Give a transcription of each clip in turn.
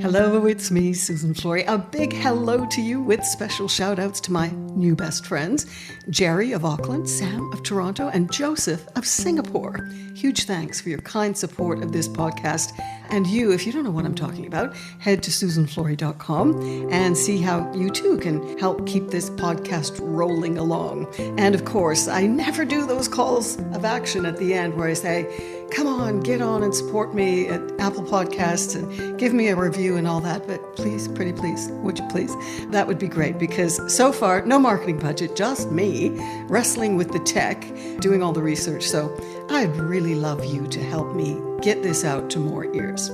Hello, it's me, Susan Flory. A big hello to you with special shout outs to my new best friends, Jerry of Auckland, Sam of Toronto, and Joseph of Singapore. Huge thanks for your kind support of this podcast. And you, if you don't know what I'm talking about, head to susanflory.com and see how you too can help keep this podcast rolling along. And of course, I never do those calls of action at the end where I say, come on, get on and support me at Apple Podcasts and give me a review and all that. But please, pretty please, would you please? That would be great because so far, no marketing budget, just me wrestling with the tech, doing all the research. So I'd really love you to help me get this out to more ears.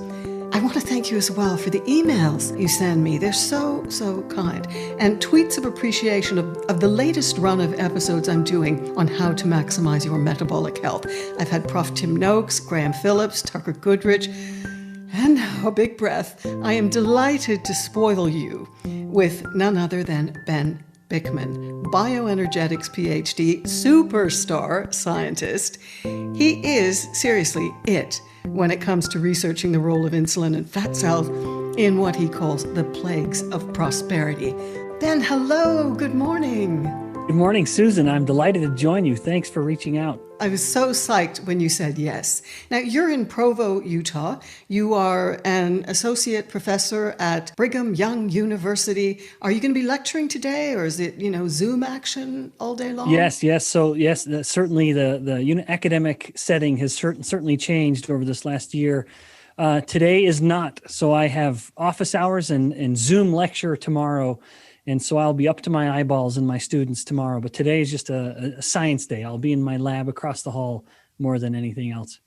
I want to thank you as well for the emails you send me. They're so kind. And tweets of appreciation of the latest run of episodes I'm doing on how to maximize your metabolic health. I've had Prof Tim Noakes, Graham Phillips, Tucker Goodrich, and now a big breath. I am delighted to spoil you with none other than Ben Bikman, bioenergetics PhD, superstar scientist. He is, seriously, it when it comes to researching the role of insulin and fat cells in what he calls the plagues of prosperity. Ben, hello, good morning. Good morning, Susan. I'm delighted to join you. Thanks for reaching out. I was so psyched when you said yes. Now, you're in Provo, Utah. You are an associate professor at Brigham Young University. Are you going to be lecturing today, or is it, Zoom action all day long? Yes. So yes, certainly the academic setting has certainly changed over this last year. Today is not. So I have office hours and Zoom lecture tomorrow. And so I'll be up to my eyeballs in my students tomorrow. But today is just a science day. I'll be in my lab across the hall more than anything else.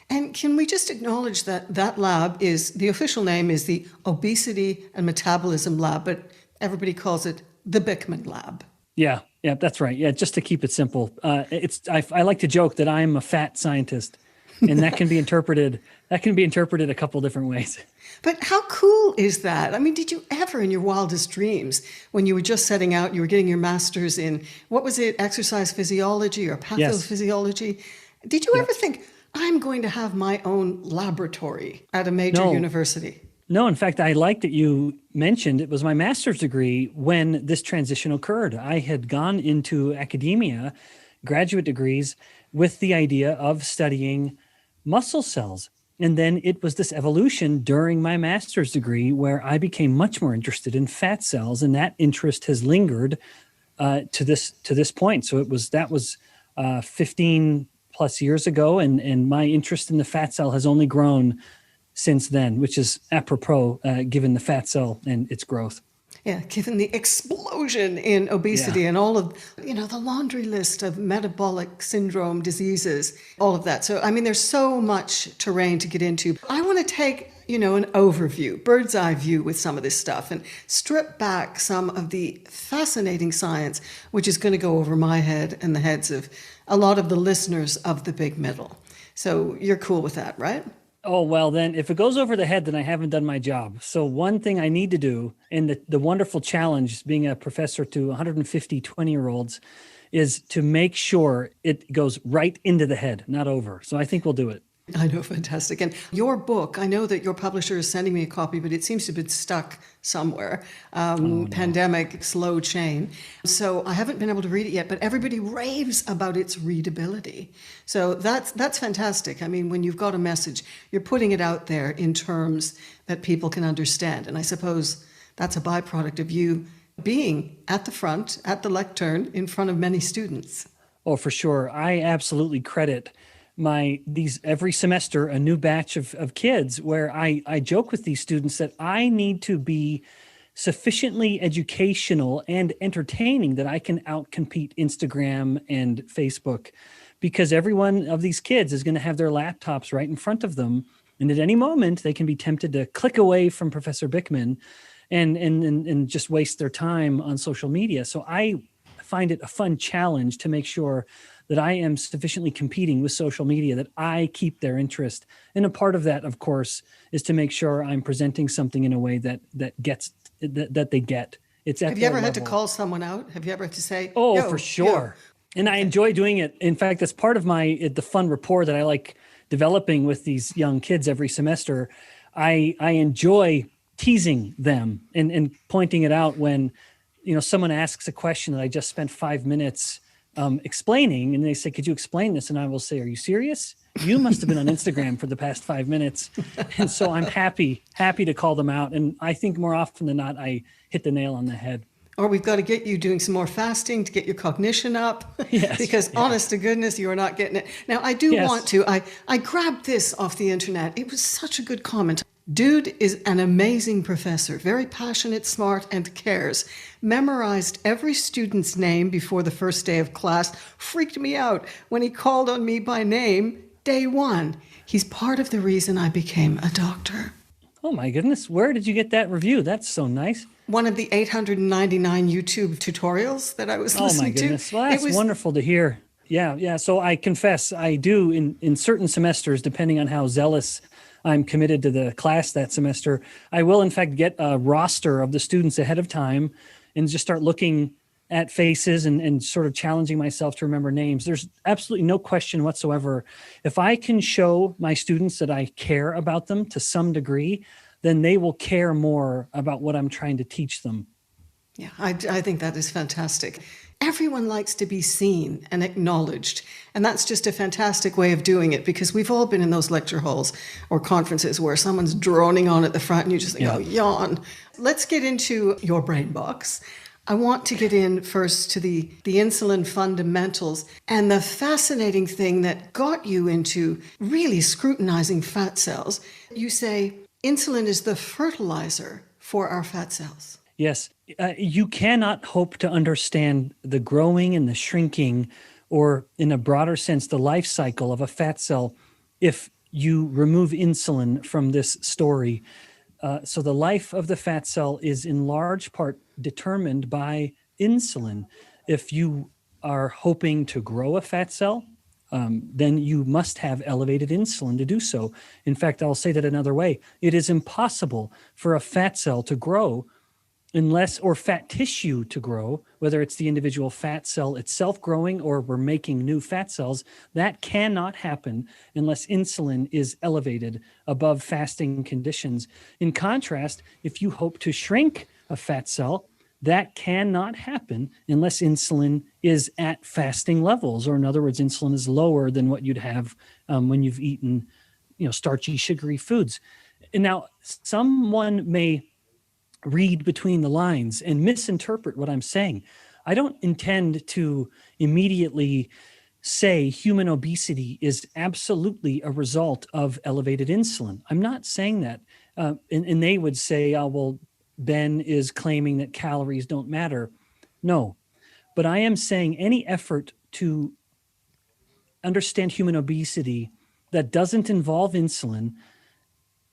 And can we just acknowledge that that lab is, the official name is the Obesity and Metabolism Lab, but everybody calls it the Bikman Lab. Yeah, that's right. Yeah, just to keep it simple. I like to joke that I'm a fat scientist, and that can be interpreted a couple different ways. But how cool is that? I mean, did you ever in your wildest dreams, when you were just setting out, you were getting your master's in, what was it, exercise physiology or pathophysiology? Yes. Did you ever think, I'm going to have my own laboratory at a major university? No, in fact, I like that you mentioned it was my master's degree when this transition occurred. I had gone into academia, graduate degrees, with the idea of studying muscle cells. And then it was this evolution during my master's degree where I became much more interested in fat cells, and that interest has lingered to this point. So that was 15 plus years ago, and my interest in the fat cell has only grown since then, which is apropos given the fat cell and its growth. Yeah, given the explosion in obesity and all of, the laundry list of metabolic syndrome diseases, all of that. So, I mean, there's so much terrain to get into. I want to take, an overview, bird's eye view with some of this stuff and strip back some of the fascinating science, which is going to go over my head and the heads of a lot of the listeners of The Big Middle. So you're cool with that, right? Oh, well, then if it goes over the head, then I haven't done my job. So one thing I need to do, and the wonderful challenge being a professor to 150 20-year-olds, is to make sure it goes right into the head, not over. So I think we'll do it. I know, fantastic. And your book, I know that your publisher is sending me a copy, but it seems to have been stuck somewhere. Pandemic, slow chain. So I haven't been able to read it yet, but everybody raves about its readability. So that's fantastic. I mean, when you've got a message, you're putting it out there in terms that people can understand. And I suppose that's a byproduct of you being at the front, at the lectern, in front of many students. Oh, for sure. I absolutely credit these every semester a new batch of kids where I joke with these students that I need to be sufficiently educational and entertaining that I can outcompete Instagram and Facebook, because every one of these kids is going to have their laptops right in front of them, and at any moment they can be tempted to click away from Professor Bikman and just waste their time on social media. So I find it a fun challenge to make sure that I am sufficiently competing with social media, that I keep their interest. And a part of that, of course, is to make sure I'm presenting something in a way that they get. It's at Have you ever had to call someone out? Have you ever had to say, "Oh, for sure." And I enjoy doing it. In fact, that's part of the fun rapport that I like developing with these young kids every semester. I enjoy teasing them and pointing it out when, someone asks a question that I just spent 5 minutes explaining, and they say, could you explain this? And I will say, are you serious? You must have been on Instagram for the past 5 minutes. And so I'm happy to call them out. And I think more often than not, I hit the nail on the head. Or we've got to get you doing some more fasting to get your cognition up. Yes, because honest to goodness, you are not getting it. Now, I do want to, I grabbed this off the internet. It was such a good comment. Dude is an amazing professor, very passionate, smart, and cares. Memorized every student's name before the first day of class. Freaked me out when he called on me by name day one. He's part of the reason I became a doctor. Oh my goodness. Where did you get that review? That's so nice. One of the 899 YouTube tutorials that I was listening to. Oh my goodness. Well, that's wonderful to hear. Yeah. So I confess I do in certain semesters, depending on how zealous I'm committed to the class that semester, I will in fact get a roster of the students ahead of time and just start looking at faces and sort of challenging myself to remember names. There's absolutely no question whatsoever. If I can show my students that I care about them to some degree, then they will care more about what I'm trying to teach them. Yeah, I think that is fantastic. Everyone likes to be seen and acknowledged. And that's just a fantastic way of doing it, because we've all been in those lecture halls or conferences where someone's droning on at the front and you just think, oh, yawn. Let's get into your brain box. I want to get in first to the insulin fundamentals and the fascinating thing that got you into really scrutinizing fat cells. You say insulin is the fertilizer for our fat cells. Yes. You cannot hope to understand the growing and the shrinking, or in a broader sense, the life cycle of a fat cell, if you remove insulin from this story. So the life of the fat cell is in large part determined by insulin. If you are hoping to grow a fat cell, then you must have elevated insulin to do so. In fact, I'll say that another way. It is impossible for a fat cell to grow or fat tissue to grow, whether it's the individual fat cell itself growing or we're making new fat cells. That cannot happen unless insulin is elevated above fasting conditions. In contrast, if you hope to shrink a fat cell, that cannot happen unless insulin is at fasting levels, or in other words, insulin is lower than what you'd have when you've eaten, starchy, sugary foods. And now someone may read between the lines and misinterpret what I'm saying. I don't intend to immediately say human obesity is absolutely a result of elevated insulin. I'm not saying that. And they would say, oh, well, Ben is claiming that calories don't matter. No, but I am saying any effort to understand human obesity that doesn't involve insulin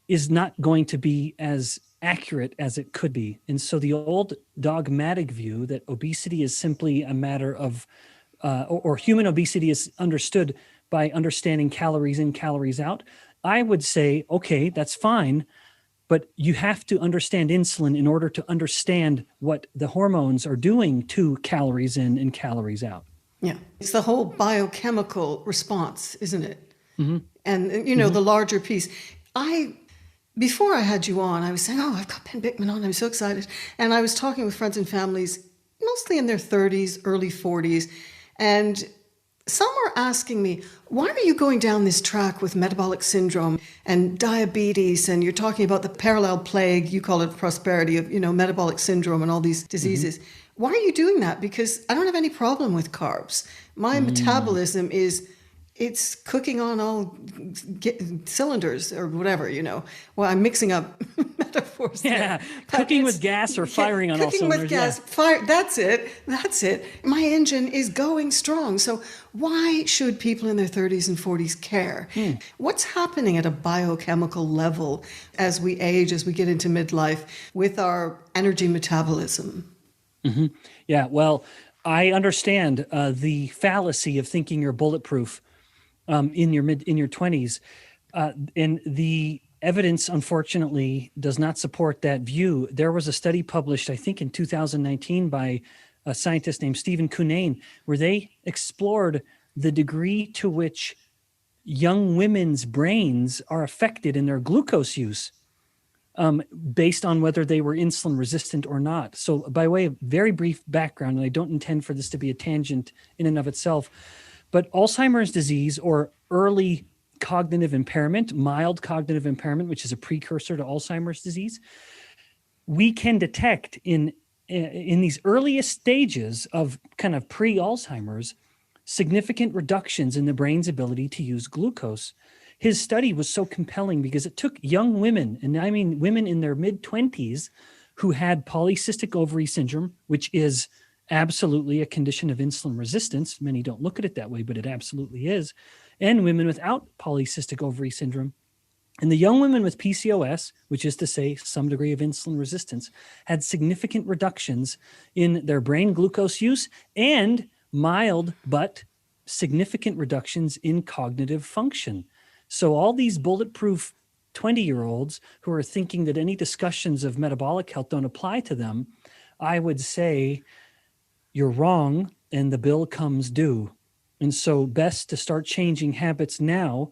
is not going to be as accurate as it could be. And so the old dogmatic view that obesity is simply a matter of, or human obesity is understood by understanding calories in, calories out, I would say, okay, that's fine, but you have to understand insulin in order to understand what the hormones are doing to calories in and calories out. Yeah, it's the whole biochemical response, isn't it? Mm-hmm. And, the larger piece. Before I had you on, I was saying, I've got Ben Bikman on. I'm so excited. And I was talking with friends and families, mostly in their 30s, early 40s. And some were asking me, why are you going down this track with metabolic syndrome and diabetes? And you're talking about the parallel plague, you call it prosperity of, metabolic syndrome and all these diseases. Mm-hmm. Why are you doing that? Because I don't have any problem with carbs. My metabolism it's cooking on all cylinders or whatever, Well, I'm mixing up metaphors. Yeah, cooking with gas or firing on all cylinders. Cooking with gas, fire. That's it. My engine is going strong. So why should people in their 30s and 40s care? What's happening at a biochemical level as we age, as we get into midlife with our energy metabolism? Mm-hmm. Yeah, well, I understand the fallacy of thinking you're bulletproof in your 20s, and the evidence, unfortunately, does not support that view. There was a study published, I think, in 2019 by a scientist named Stephen Cunnane, where they explored the degree to which young women's brains are affected in their glucose use based on whether they were insulin resistant or not. So by way of very brief background, and I don't intend for this to be a tangent in and of itself, but Alzheimer's disease or early cognitive impairment, mild cognitive impairment, which is a precursor to Alzheimer's disease, we can detect in these earliest stages of kind of pre-Alzheimer's significant reductions in the brain's ability to use glucose. His study was so compelling because it took young women, and I mean women in their mid-20s, who had polycystic ovary syndrome, which is absolutely a condition of insulin resistance. Many don't look at it that way, but it absolutely is. And women without polycystic ovary syndrome. And the young women with PCOS, which is to say some degree of insulin resistance, had significant reductions in their brain glucose use and mild but significant reductions in cognitive function. So all these bulletproof 20-year-olds who are thinking that any discussions of metabolic health don't apply to them, I would say you're wrong and the bill comes due. And so best to start changing habits now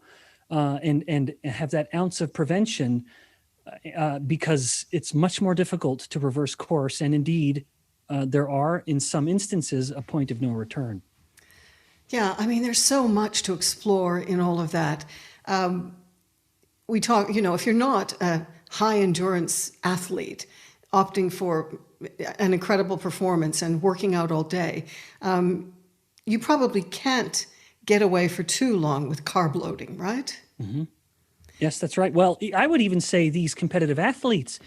and have that ounce of prevention because it's much more difficult to reverse course. And indeed, there are, in some instances, a point of no return. Yeah, I mean, there's so much to explore in all of that. We talk, if you're not a high endurance athlete opting for an incredible performance and working out all day, you probably can't get away for too long with carb loading, right? Mm-hmm. Yes, that's right. Well, I would even say these competitive athletes,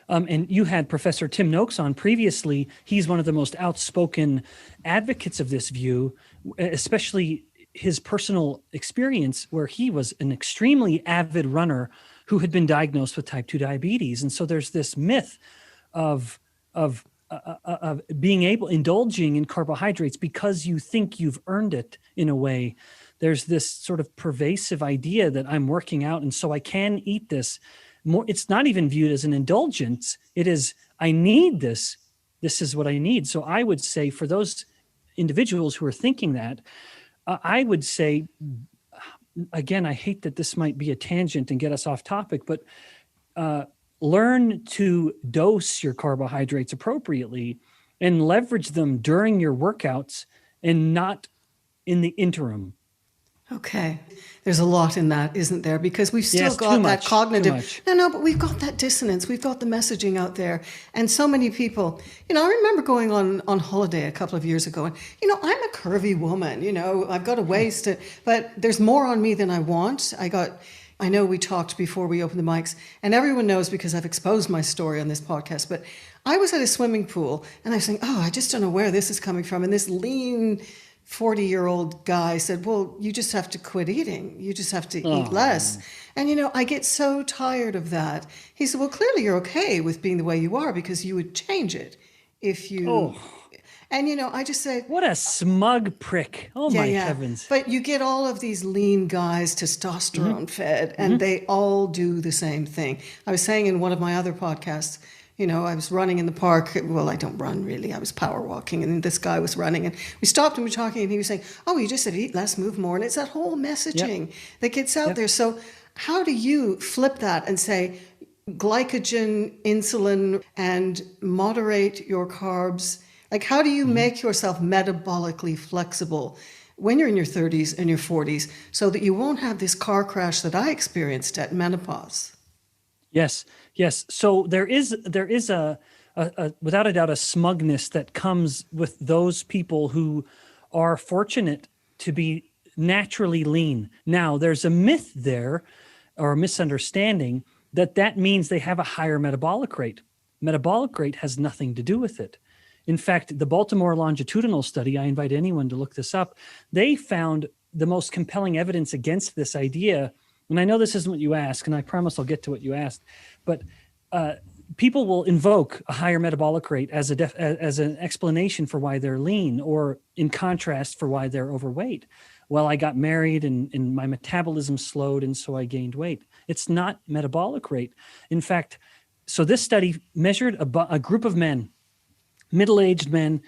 and you had Professor Tim Noakes on previously. He's one of the most outspoken advocates of this view, especially his personal experience where he was an extremely avid runner who had been diagnosed with type 2 diabetes. And so there's this myth of being indulging in carbohydrates because you think you've earned it in a way. There's this sort of pervasive idea that I'm working out and so I can eat this. It's not even viewed as an indulgence. It is, I need this. This is what I need. So I would say for those individuals who are thinking that, I would say, again, I hate that this might be a tangent and get us off topic, but learn to dose your carbohydrates appropriately and leverage them during your workouts and not in the interim. Okay. There's a lot in that, isn't there? Because we've still got that cognitive. No, but we've got that dissonance. We've got the messaging out there. And so many people, I remember going on holiday a couple of years ago and, I'm a curvy woman, I've got a waist, but there's more on me than I want. I know we talked before we opened the mics and everyone knows because I've exposed my story on this podcast, but I was at a swimming pool and I was saying, I just don't know where this is coming from. And this lean 40-year-old guy said, well, you just have to quit eating. You just have to eat less. And, I get so tired of that. He said, well, clearly you're okay with being the way you are because you would change it if you... And, I just said... What a smug prick. Oh, my heavens. But you get all of these lean guys, testosterone fed, and they all do the same thing. I was saying in one of my other podcasts, I was running in the park. Well, I don't run really. I was power walking and this guy was running and we stopped and we were talking and he was saying, you just said eat less, move more. And it's that whole messaging that gets out there. So how do you flip that and say glycogen, insulin, and moderate your carbs? Like how do you make yourself metabolically flexible when you're in your 30s and your 40s so that you won't have this car crash that I experienced at menopause? Yes. So there is a without a doubt a smugness that comes with those people who are fortunate to be naturally lean. Now, there's a myth there or a misunderstanding that means they have a higher metabolic rate. Metabolic rate has nothing to do with it. In fact, the Baltimore longitudinal study, I invite anyone to look this up, they found the most compelling evidence against this idea. And I know this isn't what you asked, and I promise I'll get to what you asked, but people will invoke a higher metabolic rate as an explanation for why they're lean, or in contrast for why they're overweight. Well, I got married and my metabolism slowed, and so I gained weight. It's not metabolic rate. In fact, so this study measured a group of men, middle-aged men,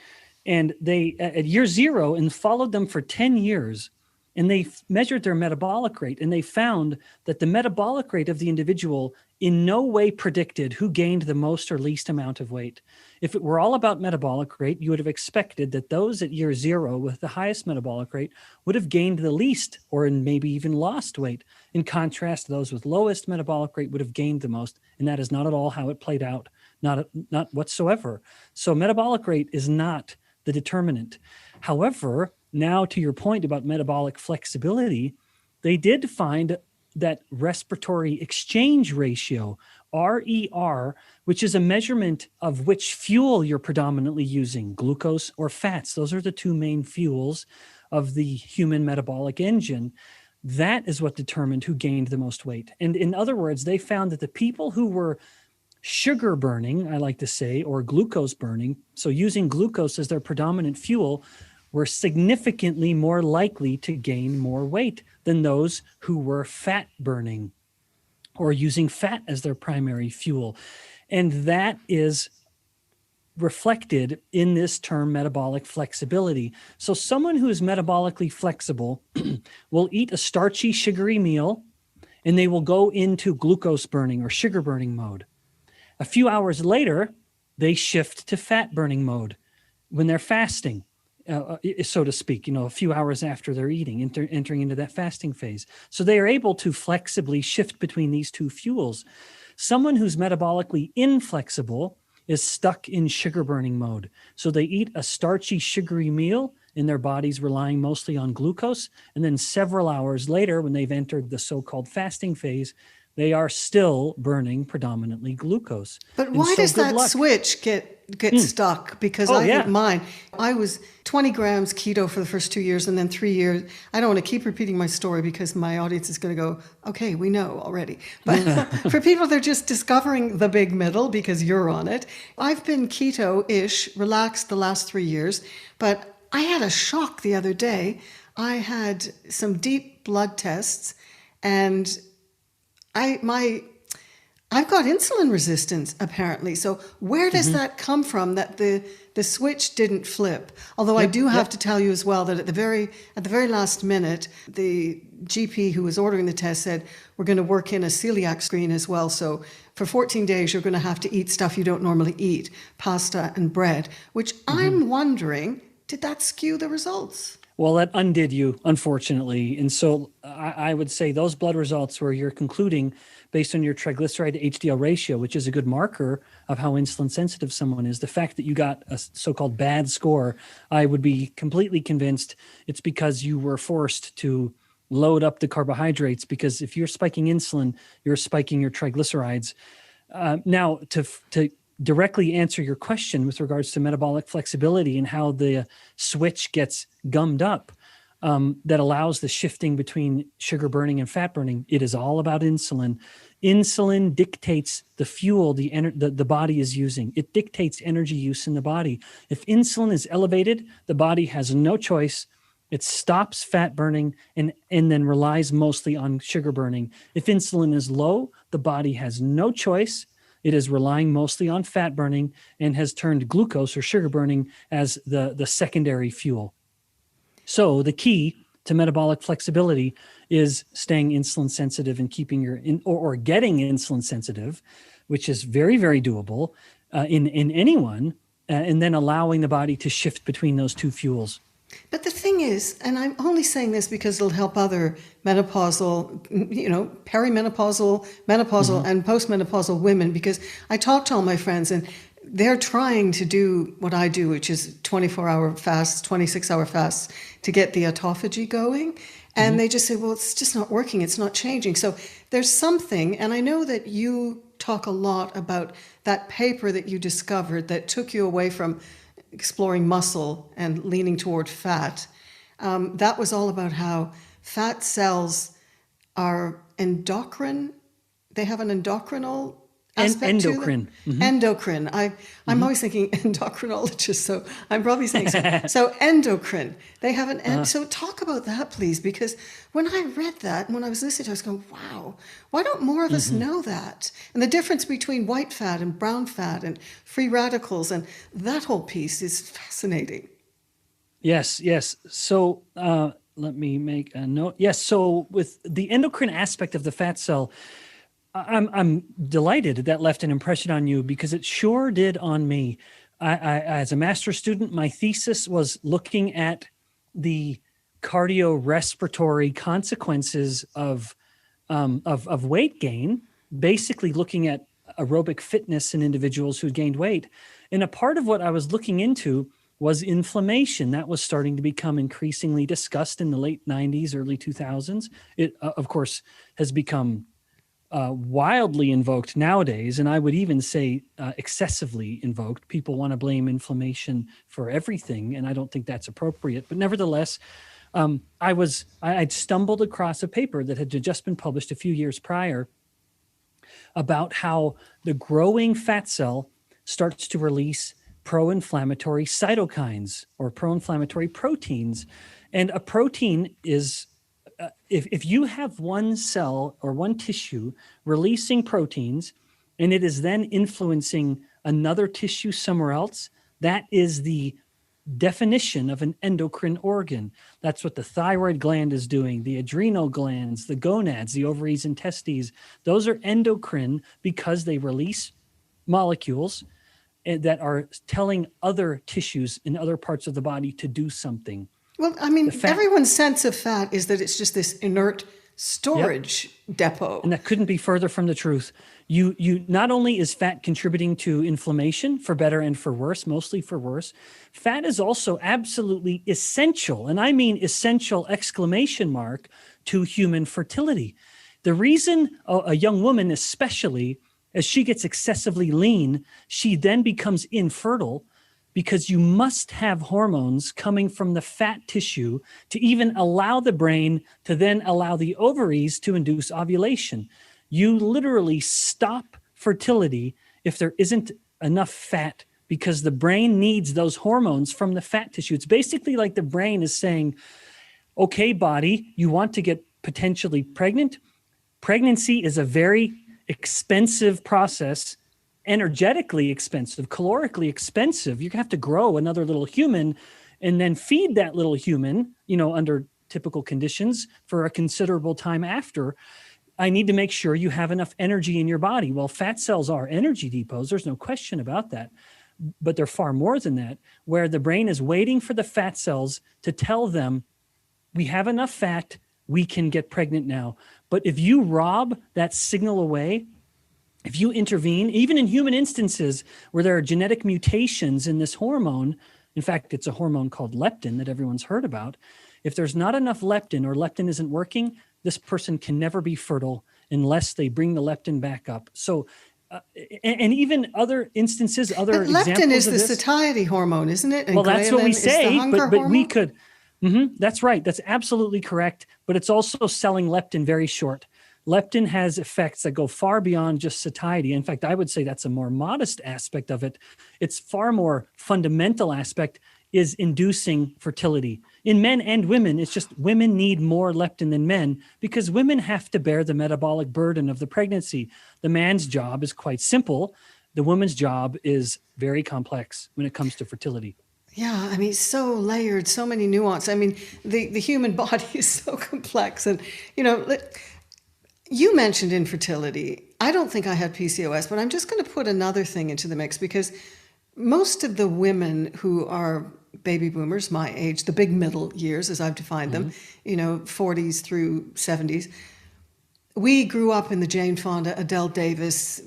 and they at year 0 and followed them for 10 years. and they measured their metabolic rate, and they found that the metabolic rate of the individual in no way predicted who gained the most or least amount of weight. If it were all about metabolic rate, you would have expected that those at year 0 with the highest metabolic rate would have gained the least or maybe even lost weight. In contrast, those with lowest metabolic rate would have gained the most, and that is not at all how it played out, not whatsoever. So metabolic rate is not the determinant. However, now to your point about metabolic flexibility, they did find that respiratory exchange ratio, RER, which is a measurement of which fuel you're predominantly using, glucose or fats. Those are the two main fuels of the human metabolic engine. That is what determined who gained the most weight. And in other words, they found that the people who were sugar burning, I like to say, or glucose burning, so using glucose as their predominant fuel, were significantly more likely to gain more weight than those who were fat burning or using fat as their primary fuel. And that is reflected in this term metabolic flexibility. So someone who is metabolically flexible will eat a starchy, sugary meal, and they will go into glucose burning or sugar burning mode. A few hours later, they shift to fat burning mode when they're fasting. So to speak, a few hours after they're eating, entering into that fasting phase. So they are able to flexibly shift between these two fuels. Someone who's metabolically inflexible is stuck in sugar burning mode. So they eat a starchy, sugary meal and their body's relying mostly on glucose. And then several hours later, when they've entered the so-called fasting phase, they are still burning predominantly glucose. But why does that switch get stuck? Because think mine, I was 20 grams keto for the first 2 years, and then 3 years. I don't want to keep repeating my story because my audience is going to go, okay, we know already. But for people, they're just discovering the big middle because you're on it. I've been keto-ish, relaxed the last 3 years, but I had a shock the other day. I had some deep blood tests, and I've got insulin resistance, apparently. So where does that come from, that the switch didn't flip? Although I do have to tell you as well that at the very last minute, the GP who was ordering the test said, we're going to work in a celiac screen as well. So for 14 days, you're going to have to eat stuff you don't normally eat, pasta and bread, which I'm wondering, did that skew the results? Well, that undid you, unfortunately. And so I would say those blood results where you're concluding based on your triglyceride to HDL ratio, which is a good marker of how insulin sensitive someone is, the fact that you got a so-called bad score, I would be completely convinced it's because you were forced to load up the carbohydrates, because if you're spiking insulin, you're spiking your triglycerides. Now, to directly answer your question with regards to metabolic flexibility and how the switch gets gummed up, that allows the shifting between sugar burning and fat burning, it is all about insulin. Insulin dictates the fuel the body is using. It dictates energy use in the body. If insulin is elevated, the body has no choice. It stops fat burning and then relies mostly on sugar burning. If insulin is low, the body has no choice. It is relying mostly on fat burning and has turned glucose or sugar burning as the secondary fuel. So the key to metabolic flexibility is staying insulin sensitive and keeping or getting insulin sensitive, which is very, very doable in anyone, and then allowing the body to shift between those two fuels. But the thing is, and I'm only saying this because it'll help other menopausal, perimenopausal, menopausal, and postmenopausal women, because I talk to all my friends and they're trying to do what I do, which is 24-hour fasts, 26-hour fasts to get the autophagy going. And they just say, well, it's just not working. It's not changing. So there's something, and I know that you talk a lot about that paper that you discovered that took you away from exploring muscle and leaning toward fat. That was all about how fat cells are endocrine. They have an endocrinal aspect to them. Endocrine. I'm always thinking endocrinologist, so I'm probably saying so. So endocrine. They have an so talk about that, please, because when I read that and when I was listening to it, I was going, wow, why don't more of us know that? And the difference between white fat and brown fat and free radicals and that whole piece is fascinating. Yes. So let me make a note. Yes. So with the endocrine aspect of the fat cell, I'm delighted that left an impression on you because it sure did on me. I as a master's student, my thesis was looking at the cardiorespiratory consequences of weight gain, basically looking at aerobic fitness in individuals who gained weight. And a part of what I was looking into was inflammation. That was starting to become increasingly discussed in the late 90s, early 2000s. It, of course, has become wildly invoked nowadays, and I would even say excessively invoked. People want to blame inflammation for everything, and I don't think that's appropriate. But nevertheless, I'd stumbled across a paper that had just been published a few years prior about how the growing fat cell starts to release pro-inflammatory cytokines or pro-inflammatory proteins. And a protein is, if you have one cell or one tissue releasing proteins and it is then influencing another tissue somewhere else, that is the definition of an endocrine organ. That's what the thyroid gland is doing, the adrenal glands, the gonads, the ovaries and testes. Those are endocrine because they release molecules that are telling other tissues in other parts of the body to do something. Well, I mean, everyone's sense of fat is that it's just this inert storage depot. And that couldn't be further from the truth. You not only is fat contributing to inflammation for better and for worse, mostly for worse, fat is also absolutely essential, and I mean essential exclamation mark, to human fertility. The reason a young woman, especially as she gets excessively lean, she then becomes infertile because you must have hormones coming from the fat tissue to even allow the brain to then allow the ovaries to induce ovulation. You literally stop fertility if there isn't enough fat because the brain needs those hormones from the fat tissue. It's basically like the brain is saying, okay, body, you want to get potentially pregnant? Pregnancy is a very expensive process, energetically expensive, calorically expensive. You're gonna have to grow another little human and then feed that little human, under typical conditions for a considerable time after. I need to make sure you have enough energy in your body. Well, fat cells are energy depots. There's no question about that. But they're far more than that, where the brain is waiting for the fat cells to tell them, we have enough fat, we can get pregnant now. But if you rob that signal away, if you intervene, even in human instances where there are genetic mutations in this hormone, in fact, it's a hormone called leptin that everyone's heard about. If there's not enough leptin or leptin isn't working, this person can never be fertile unless they bring the leptin back up. So, and even other instances, other examples leptin is of the this, satiety hormone, isn't it? And well, that's what we say, but we hormone? could. That's right. That's absolutely correct. But it's also selling leptin very short. Leptin has effects that go far beyond just satiety. In fact, I would say that's a more modest aspect of it. Its far more fundamental aspect is inducing fertility. In men and women, it's just women need more leptin than men because women have to bear the metabolic burden of the pregnancy. The man's job is quite simple. The woman's job is very complex when it comes to fertility. Yeah, I mean, so layered, so many nuances. I mean, the human body is so complex. And, you mentioned infertility. I don't think I had PCOS, but I'm just going to put another thing into the mix because most of the women who are baby boomers, my age, the big middle years, as I've defined them, 40s through 70s, we grew up in the Jane Fonda, Adele Davis,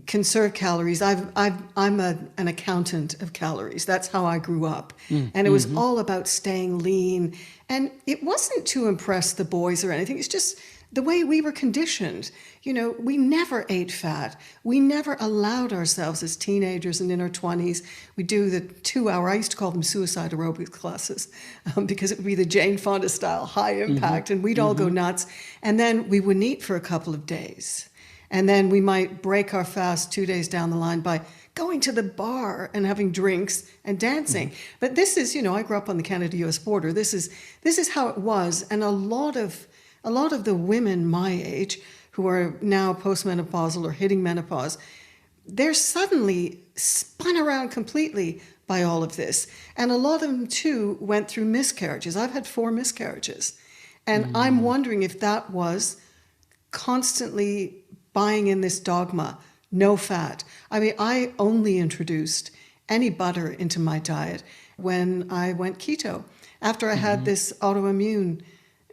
conserve calories. I'm an accountant of calories. That's how I grew up. And it was all about staying lean. And it wasn't to impress the boys or anything. It's just the way we were conditioned. We never ate fat. We never allowed ourselves as teenagers and in our 20s. We do the 2-hour, I used to call them suicide aerobics classes because it would be the Jane Fonda style, high impact, and we'd all go nuts. And then we wouldn't eat for a couple of days. And then we might break our fast 2 days down the line by going to the bar and having drinks and dancing. But this is, I grew up on the Canada-US border. This is how it was. And a lot of the women my age who are now postmenopausal or hitting menopause, they're suddenly spun around completely by all of this. And a lot of them too went through miscarriages. I've had 4 miscarriages. And I'm wondering if that was constantly buying in this dogma, no fat. I mean, I only introduced any butter into my diet when I went keto. After I had this autoimmune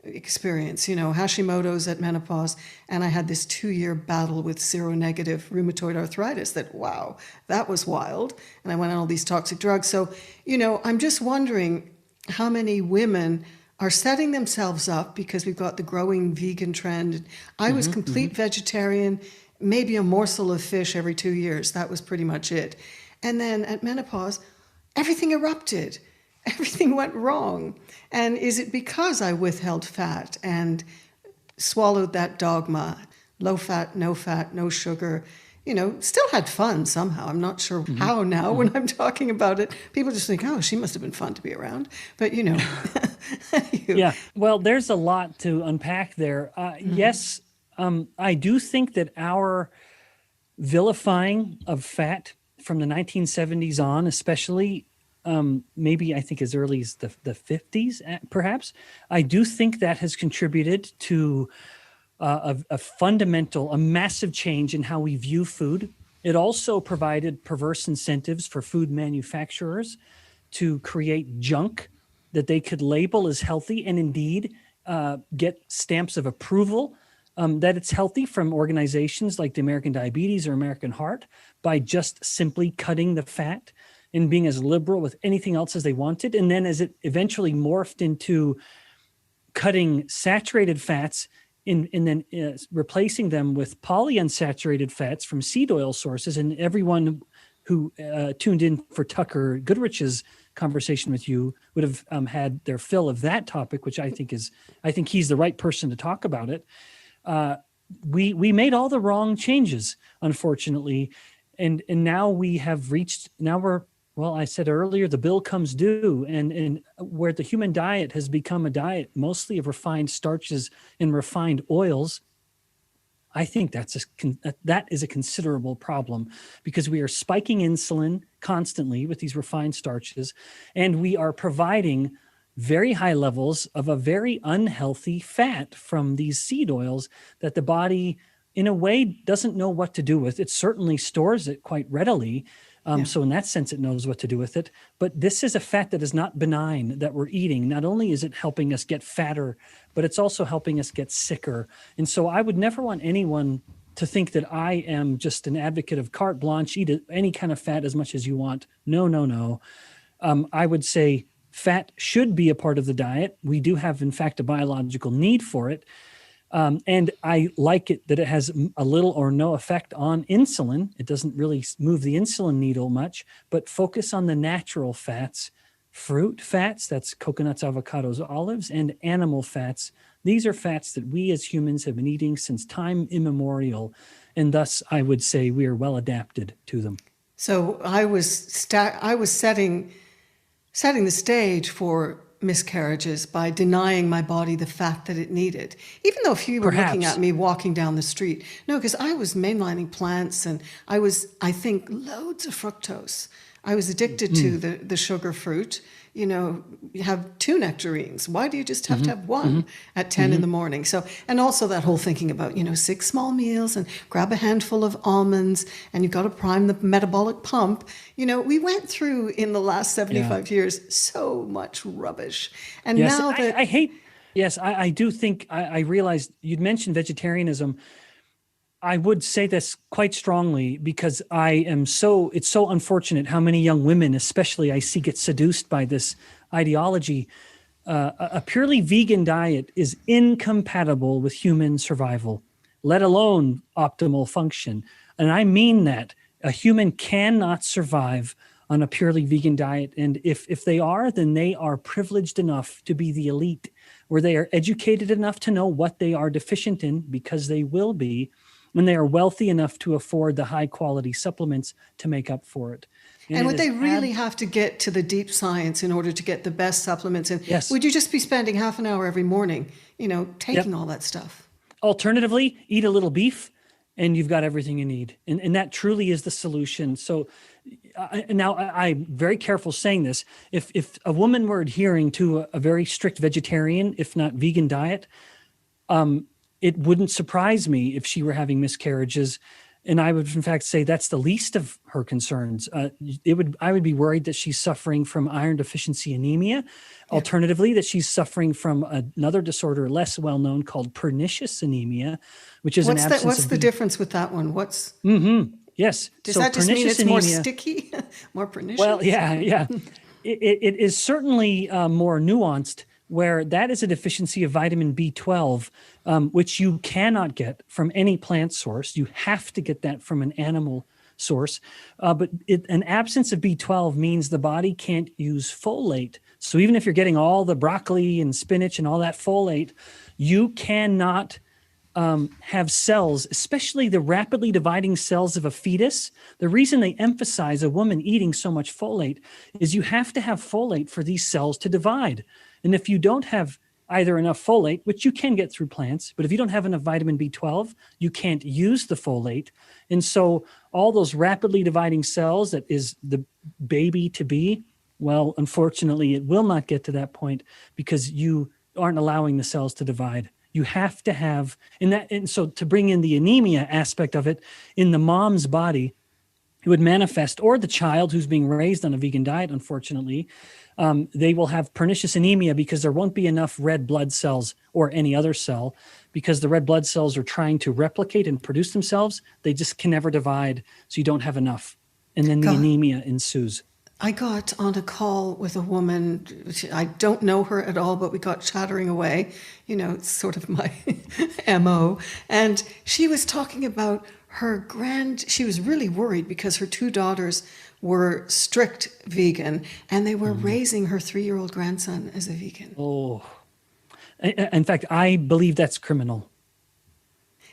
experience, Hashimoto's at menopause, and I had this 2-year battle with seronegative rheumatoid arthritis that was wild. And I went on all these toxic drugs. So, I'm just wondering how many women are setting themselves up because we've got the growing vegan trend. I was complete vegetarian, maybe a morsel of fish every 2 years. That was pretty much it. And then at menopause, everything erupted. Everything went wrong. And is it because I withheld fat and swallowed that dogma, low fat, no sugar, still had fun somehow. I'm not sure how now when I'm talking about it. People just think, oh, she must have been fun to be around. But, Yeah, well, there's a lot to unpack there. Yes, I do think that our vilifying of fat from the 1970s on, especially, maybe I think as early as the 50s, perhaps, I do think that has contributed to a fundamental, a massive change in how we view food. It also provided perverse incentives for food manufacturers to create junk that they could label as healthy and indeed get stamps of approval that it's healthy from organizations like the American Diabetes or American Heart by just simply cutting the fat and being as liberal with anything else as they wanted. And then as it eventually morphed into cutting saturated fats and then replacing them with polyunsaturated fats from seed oil sources. And everyone who tuned in for Tucker Goodrich's conversation with you would have had their fill of that topic, which I think he's the right person to talk about it. We made all the wrong changes, unfortunately. And now we have reached, I said earlier, the bill comes due, and where the human diet has become a diet mostly of refined starches and refined oils, I think that is a considerable problem because we are spiking insulin constantly with these refined starches, and we are providing very high levels of a very unhealthy fat from these seed oils that the body, in a way, doesn't know what to do with. It certainly stores it quite readily. So in that sense, it knows what to do with it. But this is a fat that is not benign that we're eating. Not only is it helping us get fatter, but it's also helping us get sicker. And so I would never want anyone to think that I am just an advocate of carte blanche, eat any kind of fat as much as you want. No. I would say fat should be a part of the diet. We do have, in fact, a biological need for it. And I like it that it has a little or no effect on insulin. It doesn't really move the insulin needle much, but focus on the natural fats, fruit fats, that's coconuts, avocados, olives, and animal fats. These are fats that we as humans have been eating since time immemorial. And thus, I would say we are well adapted to them. So I was setting the stage for miscarriages by denying my body the fat that it needed, even though if you were looking at me walking down the street. No, because I was mainlining plants, and I think loads of fructose. I was addicted to the sugar fruit. You have 2 nectarines. Why do you just have to have one at 10 in the morning? So, and also that whole thinking about, 6 small meals and grab a handful of almonds and you've got to prime the metabolic pump. We went through in the last 75 years so much rubbish. And yes, now that I do think I realized you'd mentioned vegetarianism. I would say this quite strongly because it's so unfortunate how many young women, especially I see, get seduced by this ideology. A purely vegan diet is incompatible with human survival, let alone optimal function. And I mean that. A human cannot survive on a purely vegan diet. And if they are, then they are privileged enough to be the elite, where they are educated enough to know what they are deficient in, because they will be, when they are wealthy enough to afford the high quality supplements to make up for it. And would they really have to get to the deep science in order to get the best supplements? And yes. Would you just be spending half an hour every morning, taking all that stuff? Alternatively, eat a little beef, and you've got everything you need. And that truly is the solution. So I'm very careful saying this. If a woman were adhering to a very strict vegetarian, if not vegan diet, it wouldn't surprise me if she were having miscarriages. And I would, in fact, say that's the least of her concerns. I would be worried that she's suffering from iron deficiency anemia. Yeah. Alternatively, that she's suffering from another disorder less well known called pernicious anemia, which is what's the difference with that one? Yes. Does that just mean it's anemia, more sticky, more pernicious? Well, yeah. It is certainly more nuanced, where that is a deficiency of vitamin B12, which you cannot get from any plant source. You have to get that from an animal source. But an absence of B12 means the body can't use folate. So even if you're getting all the broccoli and spinach and all that folate, you cannot have cells, especially the rapidly dividing cells of a fetus. The reason they emphasize a woman eating so much folate is you have to have folate for these cells to divide. And if you don't have either enough folate, which you can get through plants, but if you don't have enough vitamin B12, you can't use the folate. And so all those rapidly dividing cells, that is the baby to be, well, unfortunately, it will not get to that point because you aren't allowing the cells to divide. You have to have, and so to bring in the anemia aspect of it, in the mom's body, it would manifest, or the child who's being raised on a vegan diet, unfortunately, they will have pernicious anemia because there won't be enough red blood cells or any other cell, because the red blood cells are trying to replicate and produce themselves. They just can never divide, so you don't have enough. And then the anemia ensues. I got on a call with a woman. I don't know her at all, but we got chattering away. You know, it's sort of my MO. And she was talking about she was really worried because her two daughters were strict vegan, and they were raising her 3-year-old grandson as a vegan. Oh, in fact, I believe that's criminal.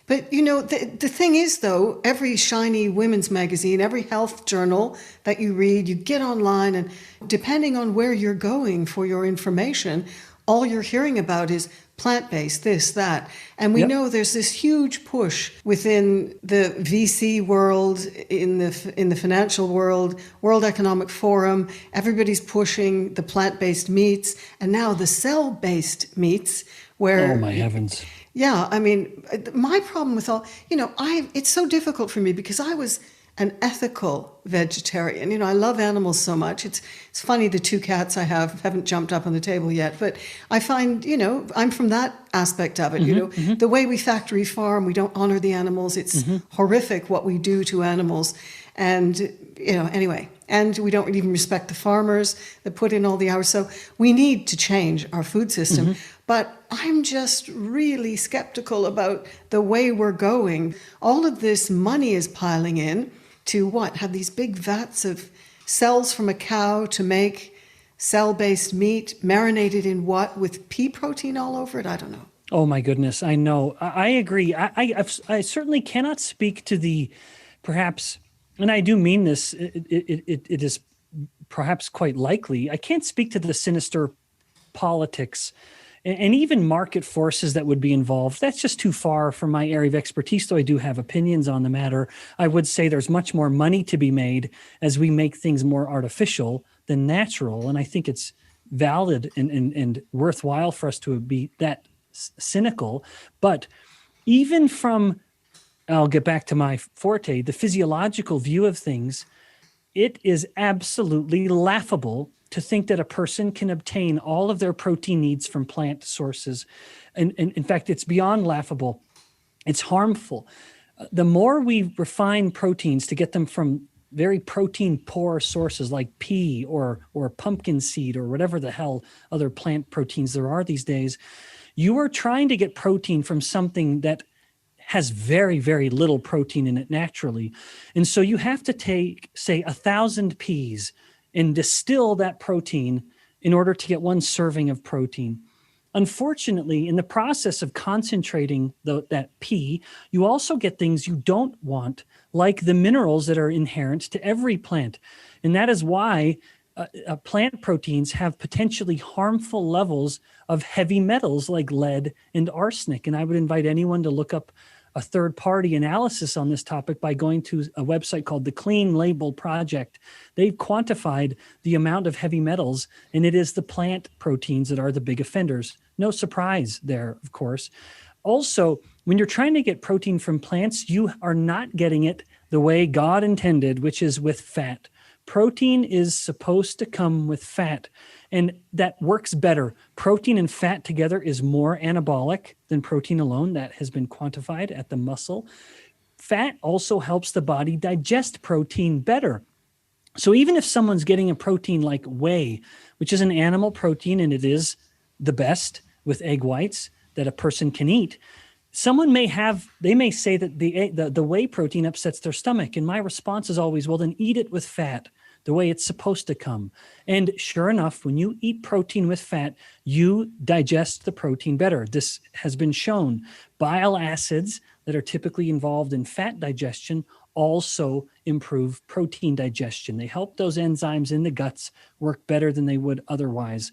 But, you know, the thing is, though, every shiny women's magazine, every health journal that you read, you get online, and depending on where you're going for your information, all you're hearing about is plant-based, this, that. And we know there's this huge push within the VC world, in the financial world, World Economic Forum. Everybody's pushing the plant-based meats, and now the cell-based meats, where... Oh, my heavens. Yeah, I mean, my problem with all, you know, it's so difficult for me because I was an ethical vegetarian. You know, I love animals so much. It's funny, the 2 cats I haven't jumped up on the table yet, but I find, you know, I'm from that aspect of it. You know, the way we factory farm, we don't honor the animals. It's horrific what we do to animals. And, you know, anyway, and we don't even respect the farmers that put in all the hours. So we need to change our food system. But I'm just really skeptical about the way we're going. All of this money is piling in to have these big vats of cells from a cow to make cell-based meat, marinated in with pea protein all over it? I don't know. Oh, my goodness. I know. I agree. I certainly cannot speak to the perhaps, and I do mean this, it is perhaps quite likely. I can't speak to the sinister politics and even market forces that would be involved. That's just too far from my area of expertise, though I do have opinions on the matter. I would say there's much more money to be made as we make things more artificial than natural. And I think it's valid and worthwhile for us to be that cynical. But even from, I'll get back to my forte, the physiological view of things, it is absolutely laughable to think that a person can obtain all of their protein needs from plant sources. And in fact, it's beyond laughable. It's harmful. The more we refine proteins to get them from very protein poor sources like pea or pumpkin seed or whatever the hell other plant proteins there are these days, you are trying to get protein from something that has very, very little protein in it naturally. And so you have to take, say, 1,000 peas and distill that protein in order to get one serving of protein. Unfortunately, in the process of concentrating that pea, you also get things you don't want, like the minerals that are inherent to every plant. And that is why plant proteins have potentially harmful levels of heavy metals like lead and arsenic. And I would invite anyone to look up a third-party analysis on this topic by going to a website called the Clean Label Project. They've quantified the amount of heavy metals, and it is the plant proteins that are the big offenders. No surprise there, of course. Also, when you're trying to get protein from plants, you are not getting it the way God intended, which is with fat. Protein is supposed to come with fat, and that works better. Protein and fat together is more anabolic than protein alone. That has been quantified at the muscle. Fat also helps the body digest protein better. So even if someone's getting a protein like whey, which is an animal protein, and it is the best with egg whites that a person can eat, someone may say that the whey protein upsets their stomach. And my response is always, well, then eat it with fat the way it's supposed to come. And sure enough, when you eat protein with fat, you digest the protein better. This has been shown. Bile acids that are typically involved in fat digestion also improve protein digestion. They help those enzymes in the guts work better than they would otherwise.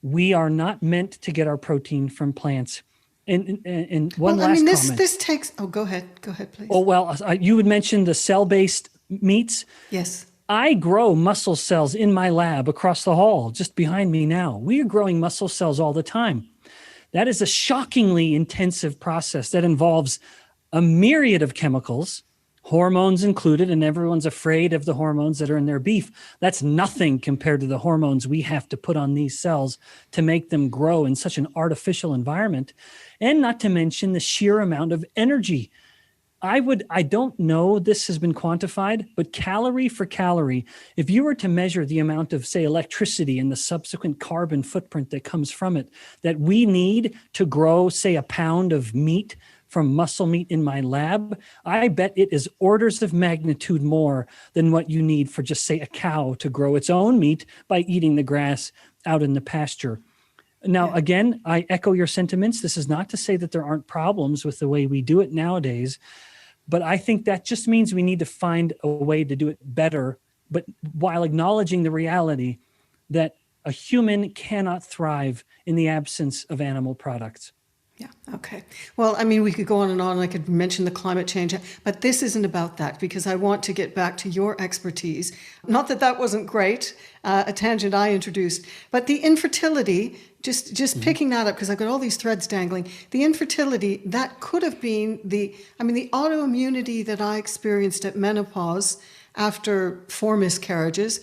We are not meant to get our protein from plants. And one last comment. This takes. Oh, go ahead, please. Oh well, you had mentioned the cell-based meats. Yes. I grow muscle cells in my lab across the hall, just behind me now. We are growing muscle cells all the time. That is a shockingly intensive process that involves a myriad of chemicals, hormones included, and everyone's afraid of the hormones that are in their beef. That's nothing compared to the hormones we have to put on these cells to make them grow in such an artificial environment, and not to mention the sheer amount of energy. I don't know this has been quantified, but calorie for calorie, if you were to measure the amount of, say, electricity and the subsequent carbon footprint that comes from it, that we need to grow, say, a pound of meat from muscle meat in my lab, I bet it is orders of magnitude more than what you need for just, say, a cow to grow its own meat by eating the grass out in the pasture. Now, again, I echo your sentiments. This is not to say that there aren't problems with the way we do it nowadays, but I think that just means we need to find a way to do it better, but while acknowledging the reality that a human cannot thrive in the absence of animal products. Yeah. Okay. Well, I mean, we could go on and on. I could mention the climate change, but this isn't about that, because I want to get back to your expertise. Not that that wasn't great, a tangent I introduced, but the infertility, just picking that up, because I've got all these threads dangling. The infertility, that could have been the autoimmunity that I experienced at menopause after 4 miscarriages.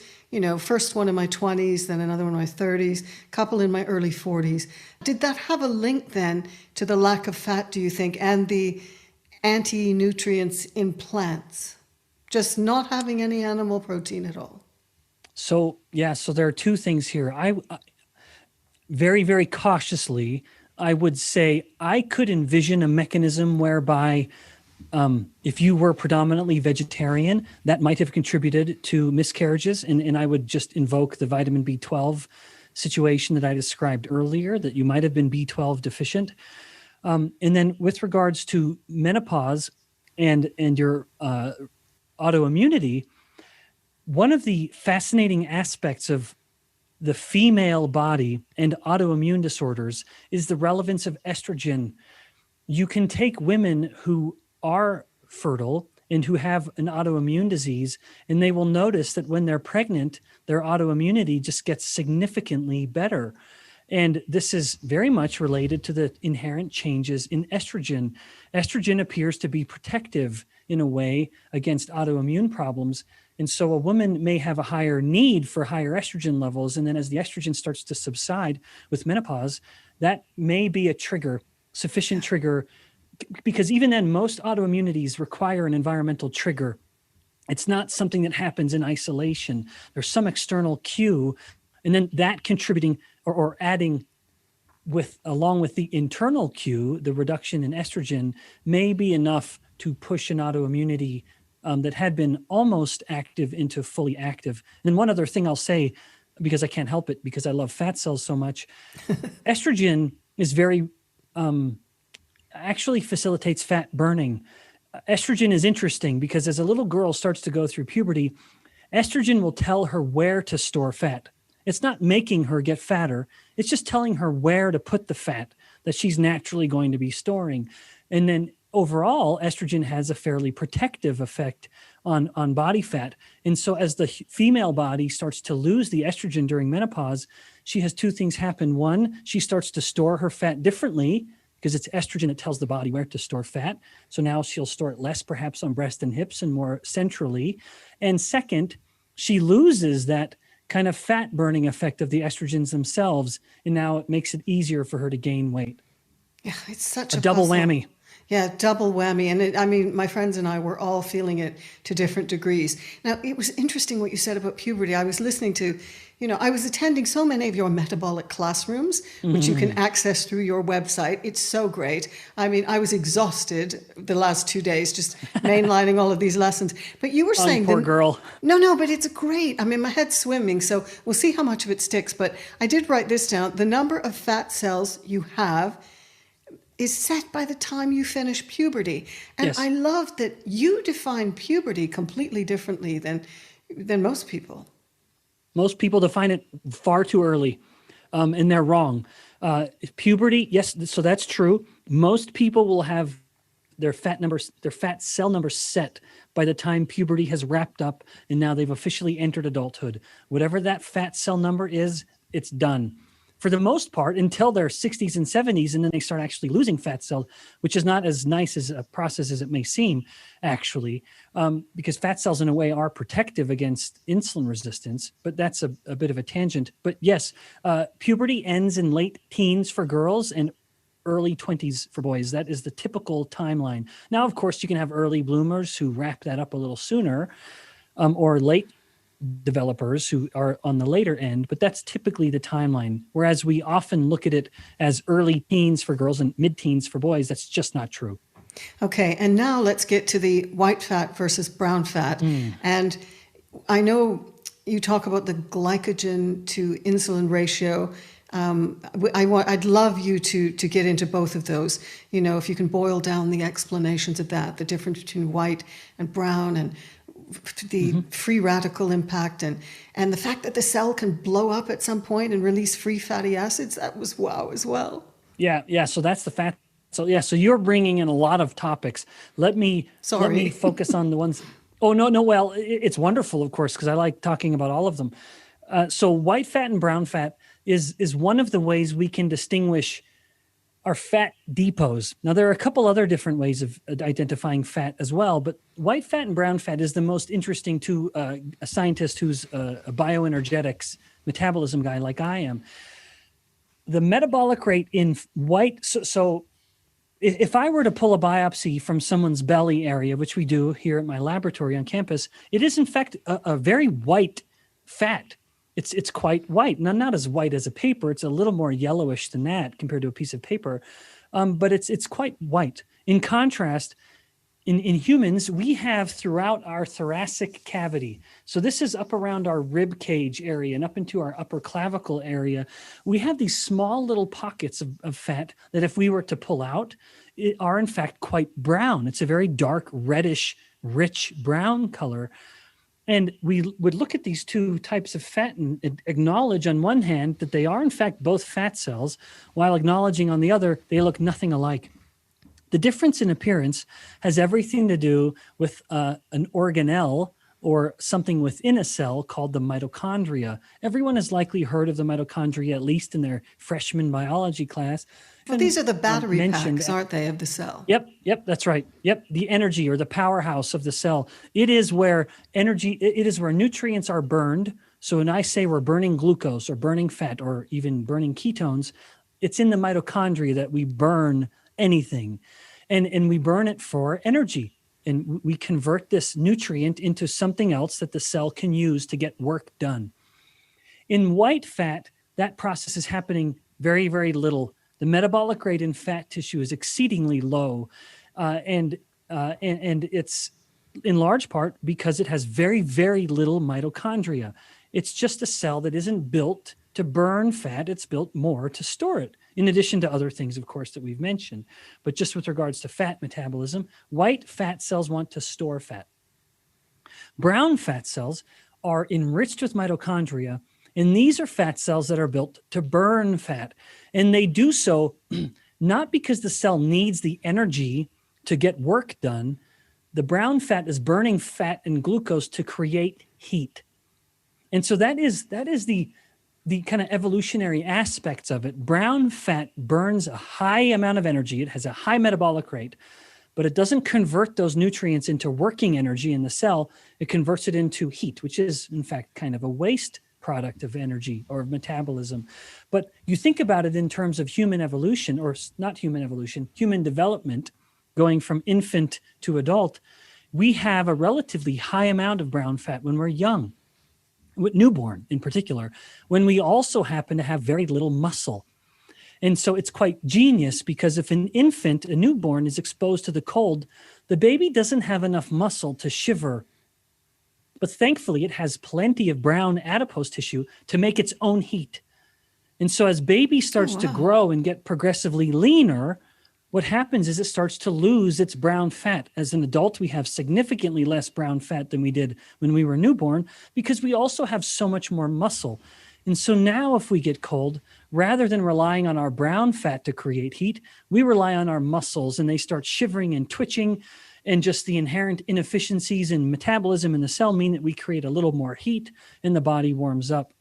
First one in my 20s, then another one in my 30s, couple in my early 40s. Did that have a link then to the lack of fat, do you think, and the anti-nutrients in plants? Just not having any animal protein at all? So there are two things here. I very, very cautiously, I would say I could envision a mechanism whereby if you were predominantly vegetarian, that might have contributed to miscarriages. And I would just invoke the vitamin B12 situation that I described earlier, that you might have been B12 deficient. And then with regards to menopause and your autoimmunity, one of the fascinating aspects of the female body and autoimmune disorders is the relevance of estrogen. You can take women who are fertile and who have an autoimmune disease, and they will notice that when they're pregnant, their autoimmunity just gets significantly better. And this is very much related to the inherent changes in estrogen. Estrogen appears to be protective in a way against autoimmune problems. And so a woman may have a higher need for higher estrogen levels. And then as the estrogen starts to subside with menopause, that may be a trigger, sufficient trigger, because even then most autoimmunities require an environmental trigger. It's not something that happens in isolation. There's some external cue, and then that contributing or adding along with the internal cue, the reduction in estrogen, may be enough to push an autoimmunity that had been almost active into fully active. And then one other thing I'll say, because I can't help it, because I love fat cells so much, estrogen is very, actually facilitates fat burning. Estrogen is interesting because as a little girl starts to go through puberty, estrogen will tell her where to store fat. It's not making her get fatter. It's just telling her where to put the fat that she's naturally going to be storing. And then overall, estrogen has a fairly protective effect on body fat. And so as the female body starts to lose the estrogen during menopause, she has two things happen. One, she starts to store her fat differently because it's estrogen that tells the body where to store fat. So now she'll store it less perhaps on breast and hips and more centrally. And second, she loses that kind of fat burning effect of the estrogens themselves. And now it makes it easier for her to gain weight. Yeah, it's such a double puzzle. whammy. Yeah, double whammy. And my friends and I were all feeling it to different degrees. Now, it was interesting what you said about puberty. I was listening to, I was attending so many of your metabolic classrooms, which you can access through your website. It's so great. I was exhausted the last 2 days just mainlining all of these lessons. But you were saying... Poor girl. No, but it's great. My head's swimming, so we'll see how much of it sticks. But I did write this down. The number of fat cells you have is set by the time you finish puberty. And yes. I love that you define puberty completely differently than most people. Most people define it far too early, and they're wrong. Puberty, yes, so that's true. Most people will have their fat cell numbers set by the time puberty has wrapped up and now they've officially entered adulthood. Whatever that fat cell number is, it's done. For the most part, until their 60s and 70s, and then they start actually losing fat cells, which is not as nice as a process as it may seem, actually, because fat cells in a way are protective against insulin resistance, but that's a bit of a tangent. But yes, puberty ends in late teens for girls and early 20s for boys. That is the typical timeline. Now, of course, you can have early bloomers who wrap that up a little sooner, or late developers who are on the later end, but that's typically the timeline. Whereas we often look at it as early teens for girls and mid-teens for boys. That's just not true. Okay, and now let's get to the white fat versus brown fat. And I know you talk about the glycogen to insulin ratio. I'd love you to get into both of those. If you can boil down the explanations of that, the difference between white and brown, and the free radical impact, and the fact that the cell can blow up at some point and release free fatty acids. That was wow as well. Yeah. So that's the fat. So you're bringing in a lot of topics. Let me focus on the ones. Oh, no. Well, it's wonderful, of course, because I like talking about all of them. So white fat and brown fat is one of the ways we can distinguish our fat depots. Now, there are a couple other different ways of identifying fat as well, but white fat and brown fat is the most interesting to a scientist who's a bioenergetics metabolism guy like I am. The metabolic rate in white, so if I were to pull a biopsy from someone's belly area, which we do here at my laboratory on campus, it is in fact a very white fat. It's quite white, not as white as a paper. It's a little more yellowish than that compared to a piece of paper, but it's quite white. In contrast, in humans, we have throughout our thoracic cavity, so this is up around our rib cage area and up into our upper clavicle area, we have these small little pockets of fat that if we were to pull out, are in fact quite brown. It's a very dark, reddish, rich brown color. And we would look at these two types of fat and acknowledge on one hand that they are in fact both fat cells, while acknowledging on the other, they look nothing alike. The difference in appearance has everything to do with an organelle or something within a cell called the mitochondria. Everyone has likely heard of the mitochondria, at least in their freshman biology class. Well, these are the battery packs, aren't they, of the cell? Yep, that's right. Yep, the energy or the powerhouse of the cell. It is where nutrients are burned. So when I say we're burning glucose or burning fat or even burning ketones, it's in the mitochondria that we burn anything. And we burn it for energy. And we convert this nutrient into something else that the cell can use to get work done. In white fat, that process is happening very, very little. The metabolic rate in fat tissue is exceedingly low, and it's in large part because it has very, very little mitochondria. It's just a cell that isn't built to burn fat. It's built more to store it, in addition to other things, of course, that we've mentioned. But just with regards to fat metabolism, white fat cells want to store fat. Brown fat cells are enriched with mitochondria, and these are fat cells that are built to burn fat. And they do so not because the cell needs the energy to get work done, the brown fat is burning fat and glucose to create heat. And so that is the kind of evolutionary aspects of it. Brown fat burns a high amount of energy. It has a high metabolic rate, but it doesn't convert those nutrients into working energy in the cell. It converts it into heat, which is in fact kind of a waste product of energy or of metabolism. But you think about it in terms of human evolution, or not human evolution, human development, going from infant to adult, we have a relatively high amount of brown fat when we're young, with newborn in particular, when we also happen to have very little muscle. And so it's quite genius, because if an infant, a newborn, is exposed to the cold, the baby doesn't have enough muscle to shiver. But thankfully, it has plenty of brown adipose tissue to make its own heat. And so as baby starts to grow and get progressively leaner, what happens is it starts to lose its brown fat. As an adult, we have significantly less brown fat than we did when we were newborn, because we also have so much more muscle. And so now if we get cold, rather than relying on our brown fat to create heat, we rely on our muscles, and they start shivering and twitching, and just the inherent inefficiencies in metabolism in the cell mean that we create a little more heat and the body warms up.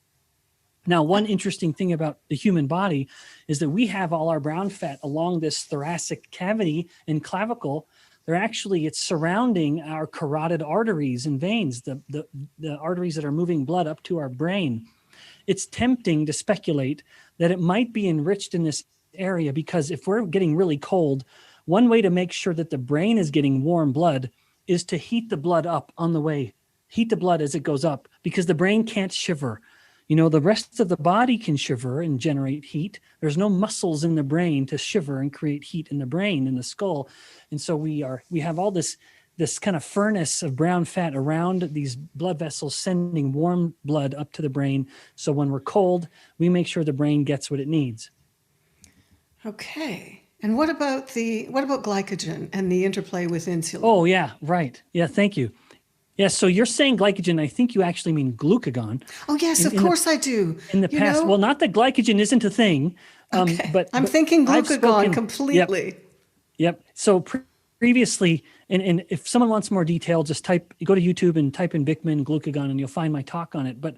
Now, one interesting thing about the human body is that we have all our brown fat along this thoracic cavity and clavicle. It's surrounding our carotid arteries and veins, the arteries that are moving blood up to our brain. It's tempting to speculate that it might be enriched in this area, because if we're getting really cold, one way to make sure that the brain is getting warm blood is to heat the blood up on the way. Heat the blood as it goes up, because the brain can't shiver. The rest of the body can shiver and generate heat. There's no muscles in the brain to shiver and create heat in the brain, in the skull. And so we have all this kind of furnace of brown fat around these blood vessels, sending warm blood up to the brain. So when we're cold, we make sure the brain gets what it needs. Okay. And what about glycogen and the interplay with insulin? Oh, yeah, right. Yeah, thank you. Yeah, so you're saying glycogen. I think you actually mean glucagon. Oh, yes, of course I do. In the past, well, not that glycogen isn't a thing, okay. but I'm thinking glucagon completely. Yep. So previously, and if someone wants more detail, just go to YouTube and type in Bikman glucagon, and you'll find my talk on it. But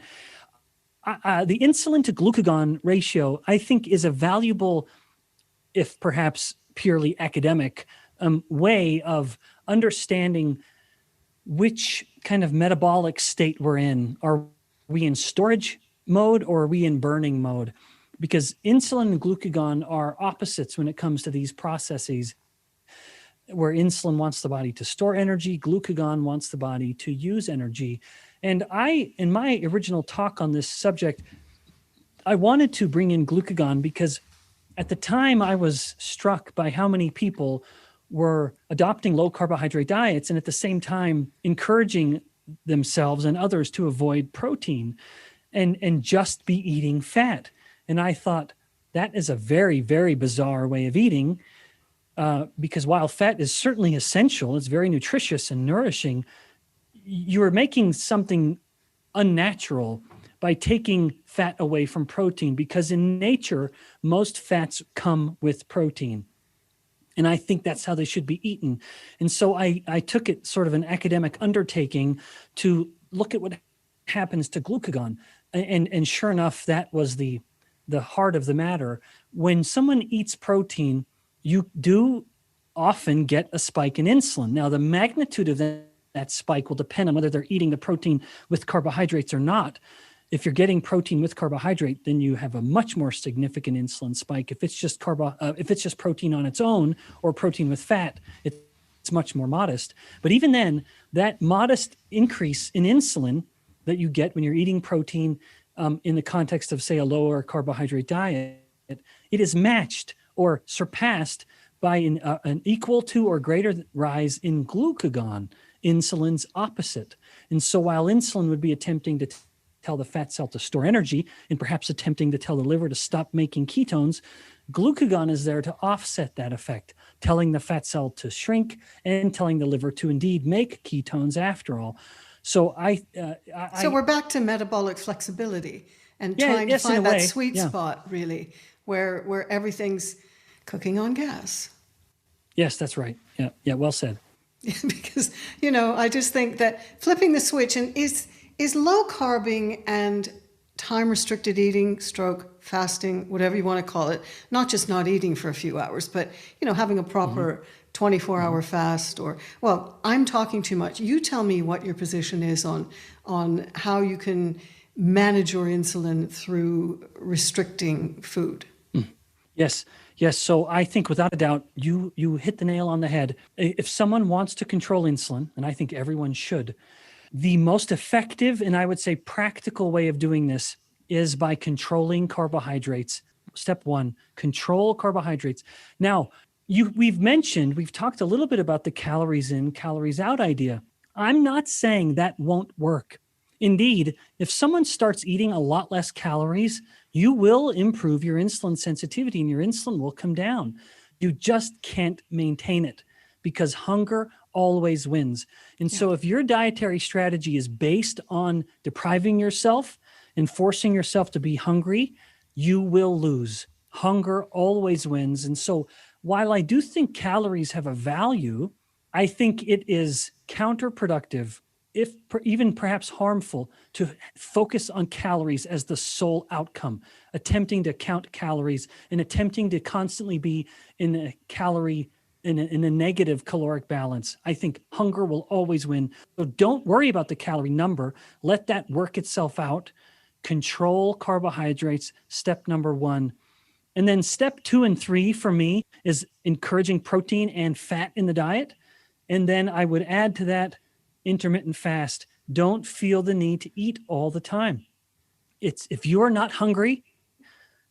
the insulin to glucagon ratio, I think, is a valuable, if perhaps purely academic, way of understanding which kind of metabolic state we're in. Are we in storage mode, or are we in burning mode? Because insulin and glucagon are opposites when it comes to these processes, where insulin wants the body to store energy, glucagon wants the body to use energy. And in my original talk on this subject, I wanted to bring in glucagon because at the time I was struck by how many people were adopting low carbohydrate diets and at the same time encouraging themselves and others to avoid protein and just be eating fat. And I thought that is a very, very bizarre way of eating, because while fat is certainly essential, it's very nutritious and nourishing, you are making something unnatural by taking fat away from protein, because in nature, most fats come with protein. And I think that's how they should be eaten. And so I took it sort of an academic undertaking to look at what happens to glucagon. And sure enough, that was the heart of the matter. When someone eats protein, you do often get a spike in insulin. Now, the magnitude of that spike will depend on whether they're eating the protein with carbohydrates or not. If you're getting protein with carbohydrate, then you have a much more significant insulin spike. If it's just protein on its own or protein with fat, it's much more modest. But even then, that modest increase in insulin that you get when you're eating protein in the context of, say, a lower carbohydrate diet, it is matched or surpassed by an equal to or greater rise in glucagon, insulin's opposite. And so while insulin would be attempting to tell the fat cell to store energy and perhaps attempting to tell the liver to stop making ketones, glucagon is there to offset that effect, telling the fat cell to shrink and telling the liver to indeed make ketones after all. So So we're back to metabolic flexibility and trying to find that sweet spot, really, where everything's cooking on gas. Yes, that's right. Yeah. Well said. Because, I just think that flipping the switch and is low carbing and time restricted eating, stroke, fasting, whatever you want to call it, not just not eating for a few hours, but, having a proper 24-hour fast well, I'm talking too much. You tell me what your position is on how you can manage your insulin through restricting food. Yes. So I think without a doubt, you hit the nail on the head. If someone wants to control insulin, and I think everyone should, the most effective and I would say practical way of doing this is by controlling carbohydrates. Step one, control carbohydrates. Now, we've talked a little bit about the calories in, calories out idea. I'm not saying that won't work. Indeed, if someone starts eating a lot less calories, you will improve your insulin sensitivity and your insulin will come down. You just can't maintain it because hunger always wins. And so if your dietary strategy is based on depriving yourself and forcing yourself to be hungry, you will lose. Hunger always wins. And so while I do think calories have a value, I think it is counterproductive, if even perhaps harmful, to focus on calories as the sole outcome, attempting to count calories and attempting to constantly be in a negative caloric balance. I think hunger will always win. So don't worry about the calorie number. Let that work itself out. Control carbohydrates, step number one. And then step 2 and 3 for me is encouraging protein and fat in the diet. And then I would add to that intermittent fast. Don't feel the need to eat all the time. If you're not hungry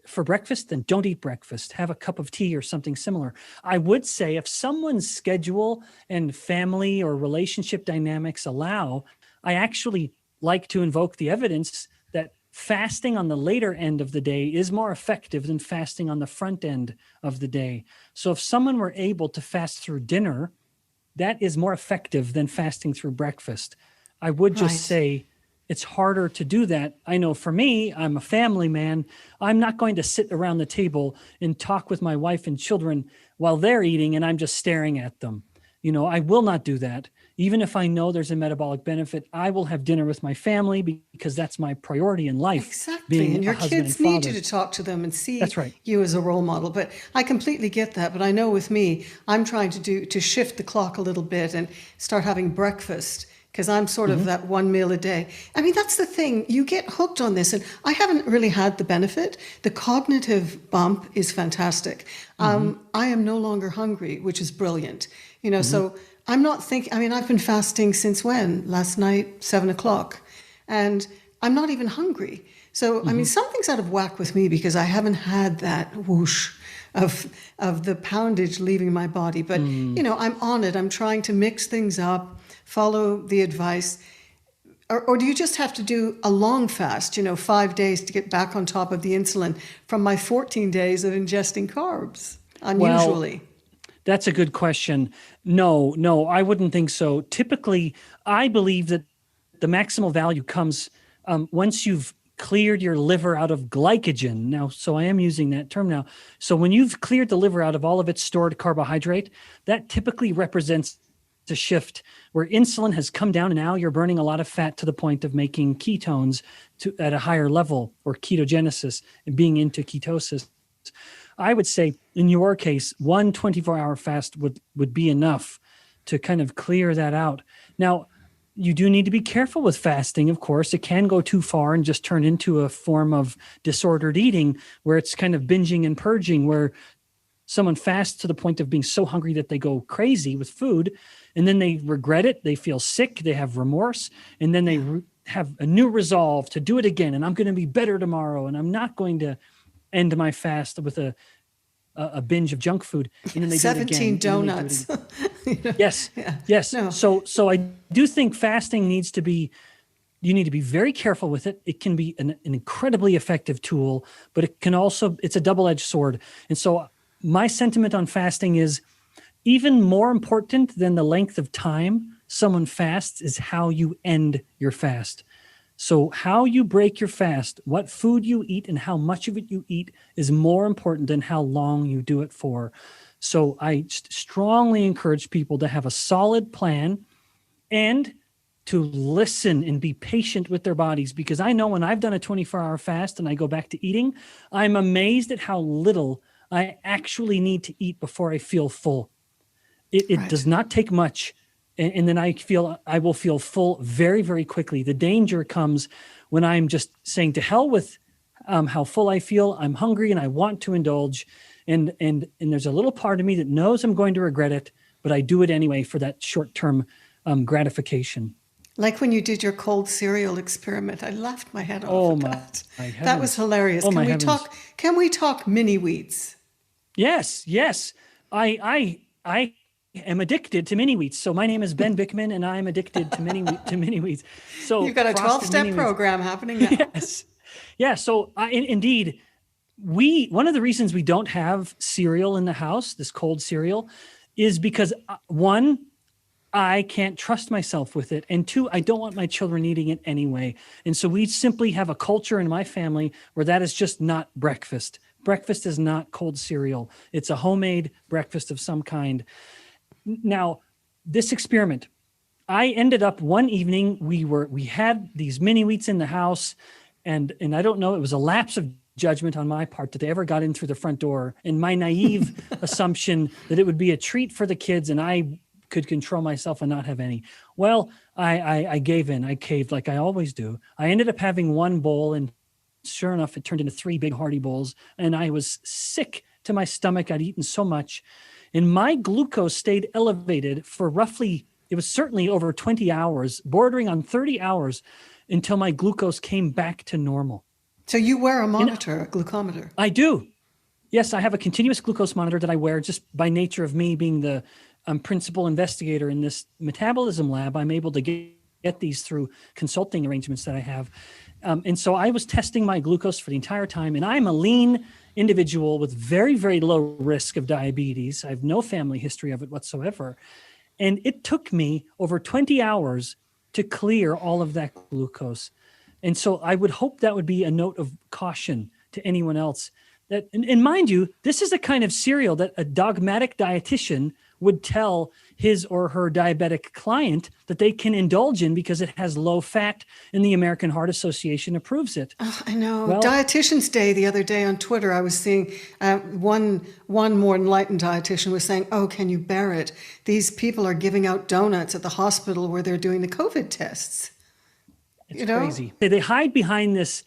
for breakfast, then don't eat breakfast. Have a cup of tea or something similar. I would say if someone's schedule and family or relationship dynamics allow, I actually like to invoke the evidence that fasting on the later end of the day is more effective than fasting on the front end of the day. So if someone were able to fast through dinner, that is more effective than fasting through breakfast. I would just say it's harder to do that. I know for me, I'm a family man. I'm not going to sit around the table and talk with my wife and children while they're eating and I'm just staring at them. I will not do that. Even if I know there's a metabolic benefit, I will have dinner with my family because that's my priority in life. Exactly. And your kids need you to talk to them and see you as a role model. But I completely get that. But I know with me, I'm trying to shift the clock a little bit and start having breakfast because I'm sort of that one meal a day. I mean, that's the thing. You get hooked on this. And I haven't really had the benefit. The cognitive bump is fantastic. I am no longer hungry, which is brilliant. So I'm not thinking, I've been fasting since when? Last night, 7:00. And I'm not even hungry. So, something's out of whack with me because I haven't had that whoosh of the poundage leaving my body. But, I'm on it. I'm trying to mix things up, follow the advice. Or do you just have to do a long fast, 5 days to get back on top of the insulin from my 14 days of ingesting carbs, unusually? Well, that's a good question. No, I wouldn't think so. Typically, I believe that the maximal value comes once you've cleared your liver out of glycogen. Now, so I am using that term now. So when you've cleared the liver out of all of its stored carbohydrate, that typically represents a shift where insulin has come down and now you're burning a lot of fat to the point of making ketones at a higher level, or ketogenesis, and being into ketosis. I would say in your case, one 24-hour fast would be enough to kind of clear that out. Now, you do need to be careful with fasting, of course. It can go too far and just turn into a form of disordered eating where it's kind of binging and purging, where someone fasts to the point of being so hungry that they go crazy with food, and then they regret it. They feel sick. They have remorse, and then they have a new resolve to do it again. And I'm going to be better tomorrow, and I'm not going to end my fast with a binge of junk food. And then they 17 do it again, donuts. Yes. No. So I do think fasting you need to be very careful with it. It can be an incredibly effective tool, but it's a double-edged sword. And so my sentiment on fasting is even more important than the length of time someone fasts is how you end your fast. So how you break your fast, what food you eat and how much of it you eat is more important than how long you do it for. So I strongly encourage people to have a solid plan and to listen and be patient with their bodies, because I know when I've done a 24-hour fast and I go back to eating, I'm amazed at how little I actually need to eat before I feel full. It does not take much. And then I will feel full very, very quickly. The danger comes when I'm just saying to hell with how full I feel. I'm hungry and I want to indulge. And there's a little part of me that knows I'm going to regret it, but I do it anyway for that short-term gratification. Like when you did your cold cereal experiment, I laughed my head off at that. My That was hilarious. Can we talk mini wheats? Yes. I am addicted to mini wheats. So my name is Ben Bikman, and I'm addicted to mini wheats. So you've got a 12-step program happening now. Yes. Yeah. So indeed, one of the reasons we don't have cereal in the house, this cold cereal, is because one, I can't trust myself with it. And two, I don't want my children eating it anyway. And so we simply have a culture in my family where that is just not breakfast. Breakfast is not cold cereal. It's a homemade breakfast of some kind. Now, this experiment, I ended up one evening, we had these mini wheats in the house, and I don't know, it was a lapse of judgment on my part that they ever got in through the front door, and my naive assumption that it would be a treat for the kids and I could control myself and not have any. Well, I gave in. I caved like I always do. I ended up having one bowl, and sure enough, it turned into 3 big hearty bowls, and I was sick to my stomach. I'd eaten so much, and my glucose stayed elevated for roughly, it was certainly over 20 hours, bordering on 30 hours, until my glucose came back to normal. So you wear a monitor, a glucometer? I do. Yes, I have a continuous glucose monitor that I wear just by nature of me being the principal investigator in this metabolism lab. I'm able to get these through consulting arrangements that I have. And so I was testing my glucose for the entire time, and I'm a lean individual with very, very low risk of diabetes. I have no family history of it whatsoever. And it took me over 20 hours to clear all of that glucose. And so I would hope that would be a note of caution to anyone else. That, and mind you, this is a kind of cereal that a dogmatic dietitian would tell his or her diabetic client that they can indulge in because it has low fat, and the American Heart Association approves it. Oh, I know. Well, Dietitian's Day the other day on Twitter, I was seeing one more enlightened dietitian was saying, "Oh, can you bear it? These people are giving out donuts at the hospital where they're doing the COVID tests." It's crazy. They hide behind this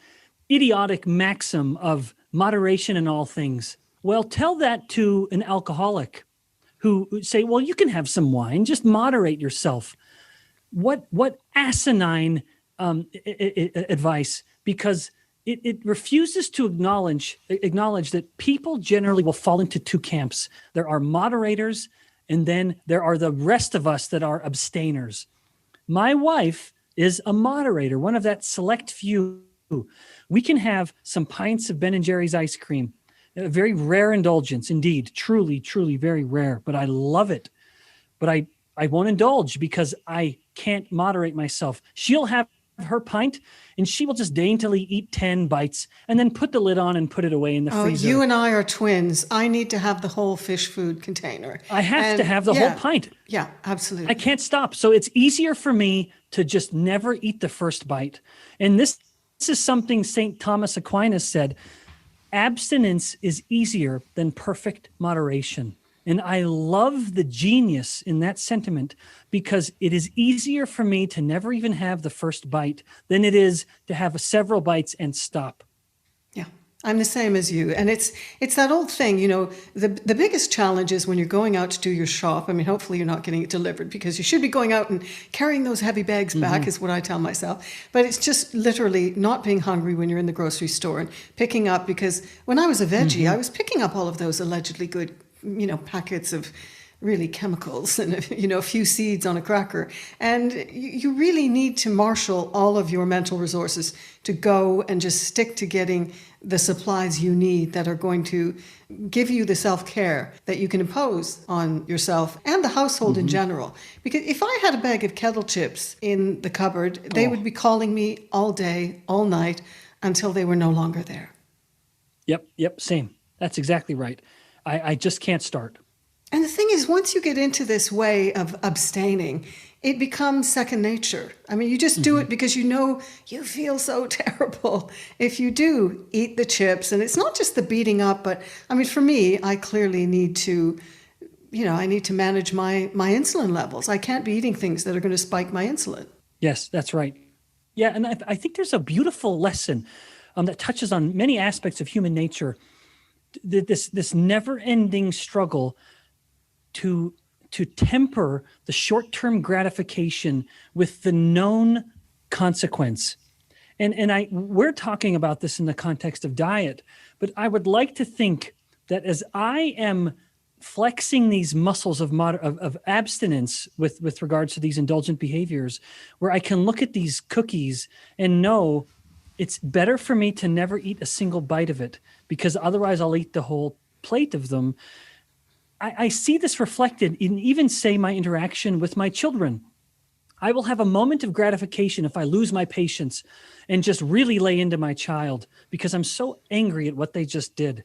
idiotic maxim of moderation in all things. Well, tell that to an alcoholic who say, well, you can have some wine, just moderate yourself. What asinine advice, because it refuses to acknowledge that people generally will fall into 2 camps. There are moderators, and then there are the rest of us that are abstainers. My wife is a moderator, one of that select few. We can have some pints of Ben & Jerry's ice cream. A very rare indulgence, indeed, truly, truly very rare, but I love it. But I won't indulge because I can't moderate myself. She'll have her pint and she will just daintily eat 10 bites and then put the lid on and put it away in the freezer. You and I are twins. I need to have the whole fish food container. I have to have the whole pint. Yeah, absolutely. I can't stop. So it's easier for me to just never eat the first bite. And this is something St. Thomas Aquinas said. Abstinence is easier than perfect moderation. And I love the genius in that sentiment because it is easier for me to never even have the first bite than it is to have several bites and stop. Yeah, I'm the same as you. And it's that old thing, the biggest challenge is when you're going out to do your shop. I mean, hopefully you're not getting it delivered because you should be going out and carrying those heavy bags back is what I tell myself. But it's just literally not being hungry when you're in the grocery store and picking up, because when I was a veggie, I was picking up all of those allegedly good packets of really chemicals and, a few seeds on a cracker. And you really need to marshal all of your mental resources to go and just stick to getting the supplies you need that are going to give you the self-care that you can impose on yourself and the household in general. Because if I had a bag of kettle chips in the cupboard, they would be calling me all day, all night, until they were no longer there. Yep, same. That's exactly right. I just can't start. And the thing is, once you get into this way of abstaining, it becomes second nature. I mean, you just do it because you feel so terrible if you do eat the chips. And it's not just the beating up, but I mean, for me, I clearly need to, I need to manage my insulin levels. I can't be eating things that are going to spike my insulin. Yes, that's right. Yeah, and I think there's a beautiful lesson that touches on many aspects of human nature. This never-ending struggle to temper the short-term gratification with the known consequence. And we're talking about this in the context of diet, but I would like to think that as I am flexing these muscles of abstinence with regards to these indulgent behaviors, where I can look at these cookies and know it's better for me to never eat a single bite of it, because otherwise I'll eat the whole plate of them. I see this reflected in even, say, my interaction with my children. I will have a moment of gratification if I lose my patience and just really lay into my child because I'm so angry at what they just did.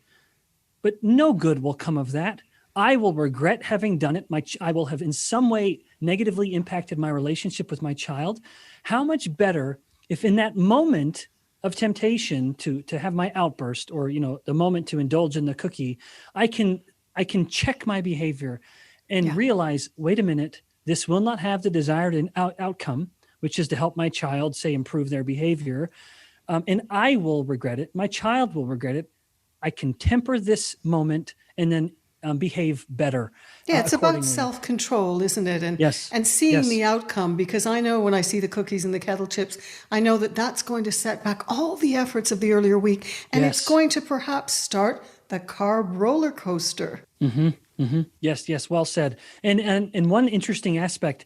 But no good will come of that. I will regret having done it. I will have in some way negatively impacted my relationship with my child. How much better if in that moment of temptation to have my outburst, or the moment to indulge in the cookie, I can check my behavior and realize, wait a minute, this will not have the desired outcome, which is to help my child, say, improve their behavior. And I will regret it. My child will regret it. I can temper this moment and then behave better. Yeah, it's about self-control, isn't it? And yes. And seeing the outcome, because I know when I see the cookies and the kettle chips, I know that that's going to set back all the efforts of the earlier week, and it's going to perhaps start the carb roller coaster. Yes, well said. And one interesting aspect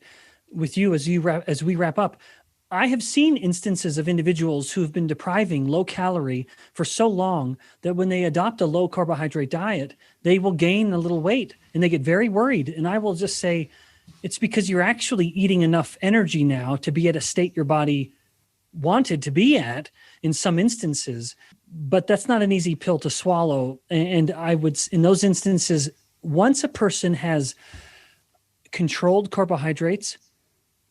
with you as we wrap up, I have seen instances of individuals who have been depriving low calorie for so long that when they adopt a low carbohydrate diet, they will gain a little weight and they get very worried. And I will just say, it's because you're actually eating enough energy now to be at a state your body wanted to be at in some instances, but that's not an easy pill to swallow. And I would, in those instances, once a person has controlled carbohydrates,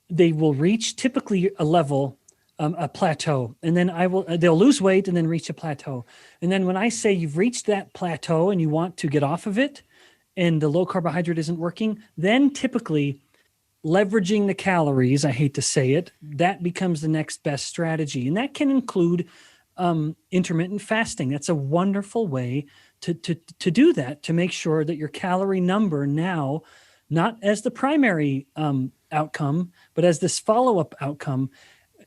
they will reach typically a level, a plateau, and then they'll lose weight and then reach a plateau. And then when I say you've reached that plateau and you want to get off of it and the low carbohydrate isn't working, then typically leveraging the calories, I hate to say it, that becomes the next best strategy. And that can include intermittent fasting. That's a wonderful way to do that, to make sure that your calorie number now, not as the primary outcome, but as this follow-up outcome,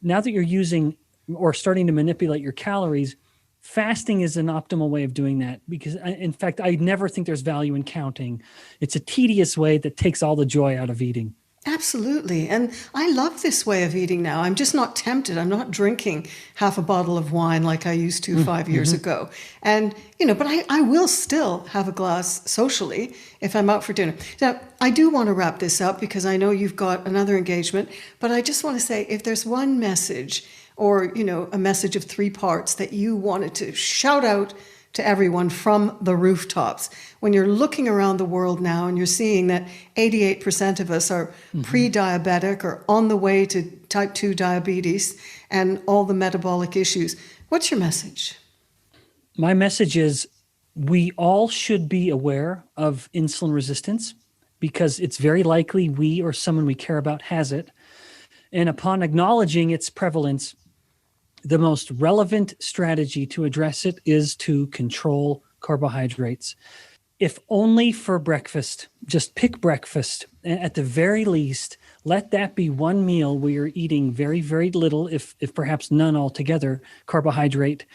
now that you're using or starting to manipulate your calories, fasting is an optimal way of doing that, because in fact, I never think there's value in counting. It's a tedious way that takes all the joy out of eating. Absolutely. And I love this way of eating now. I'm just not tempted. I'm not drinking half a bottle of wine like I used to 5 years ago. And, but I will still have a glass socially if I'm out for dinner. Now, I do want to wrap this up because I know you've got another engagement, but I just want to say, if there's one message or, a message of 3 parts that you wanted to shout out to everyone from the rooftops, when you're looking around the world now and you're seeing that 88% of us are pre-diabetic or on the way to type 2 diabetes and all the metabolic issues, what's your message? My message is we all should be aware of insulin resistance because it's very likely we or someone we care about has it. And upon acknowledging its prevalence, the most relevant strategy to address it is to control carbohydrates. If only for breakfast, just pick breakfast. At the very least, let that be one meal where you're eating very, very little, if perhaps none altogether, carbohydrate,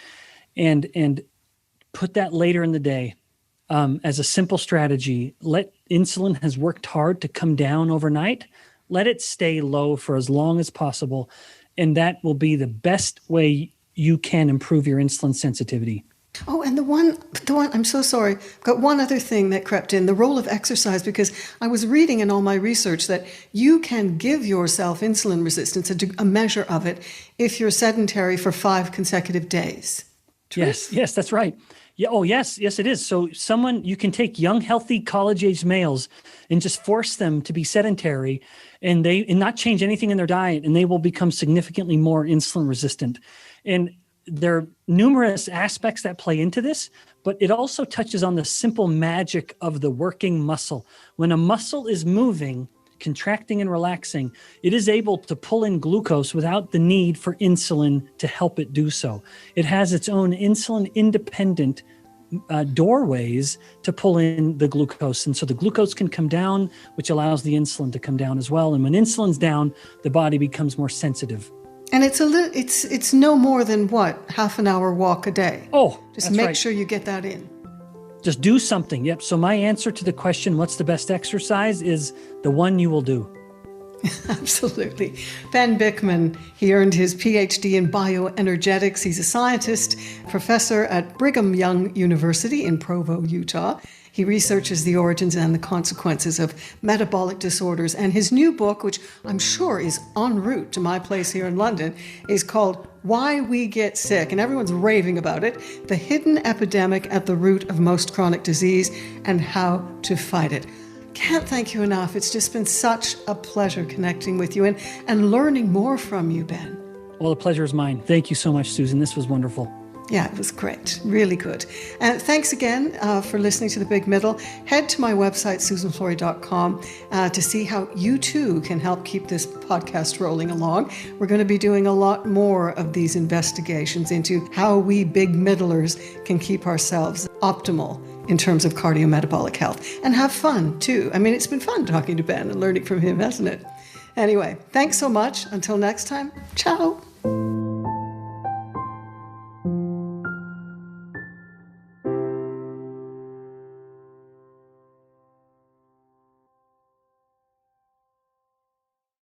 and put that later in the day as a simple strategy. Let insulin has worked hard to come down overnight. Let it stay low for as long as possible. And that will be the best way you can improve your insulin sensitivity. Oh, and the one, I'm so sorry. I've got one other thing that crept in, the role of exercise, because I was reading in all my research that you can give yourself insulin resistance, a measure of it, if you're sedentary for 5 consecutive days. True? Yes, that's right. Yeah. Oh, yes. Yes, it is. So you can take young, healthy, college-age males and just force them to be sedentary and not change anything in their diet, and they will become significantly more insulin resistant. And there are numerous aspects that play into this, but it also touches on the simple magic of the working muscle. When a muscle is moving, contracting and relaxing, it is able to pull in glucose without the need for insulin to help it do so. It has its own insulin-independent doorways to pull in the glucose. And so the glucose can come down, which allows the insulin to come down as well. And when insulin's down, the body becomes more sensitive. And it's no more than half an hour walk a day. Oh, just that's make right. sure you get that in. Just do something. Yep. So my answer to the question, what's the best exercise, is the one you will do. Absolutely. Ben Bikman, he earned his PhD in bioenergetics. He's a scientist, professor at Brigham Young University in Provo, Utah. He researches the origins and the consequences of metabolic disorders. And his new book, which I'm sure is en route to my place here in London, is called Why We Get Sick. And everyone's raving about it. The Hidden Epidemic at the Root of Most Chronic Disease and How to Fight It. Can't thank you enough. It's just been such a pleasure connecting with you and learning more from you, Ben. Well, the pleasure is mine. Thank you so much, Susan. This was wonderful. Yeah, it was great. Really good. And thanks again for listening to The Big Middle. Head to my website, susanflory.com, to see how you too can help keep this podcast rolling along. We're going to be doing a lot more of these investigations into how we big middlers can keep ourselves optimal in terms of cardiometabolic health and have fun too. I mean, it's been fun talking to Ben and learning from him, hasn't it? Anyway, thanks so much. Until next time, ciao.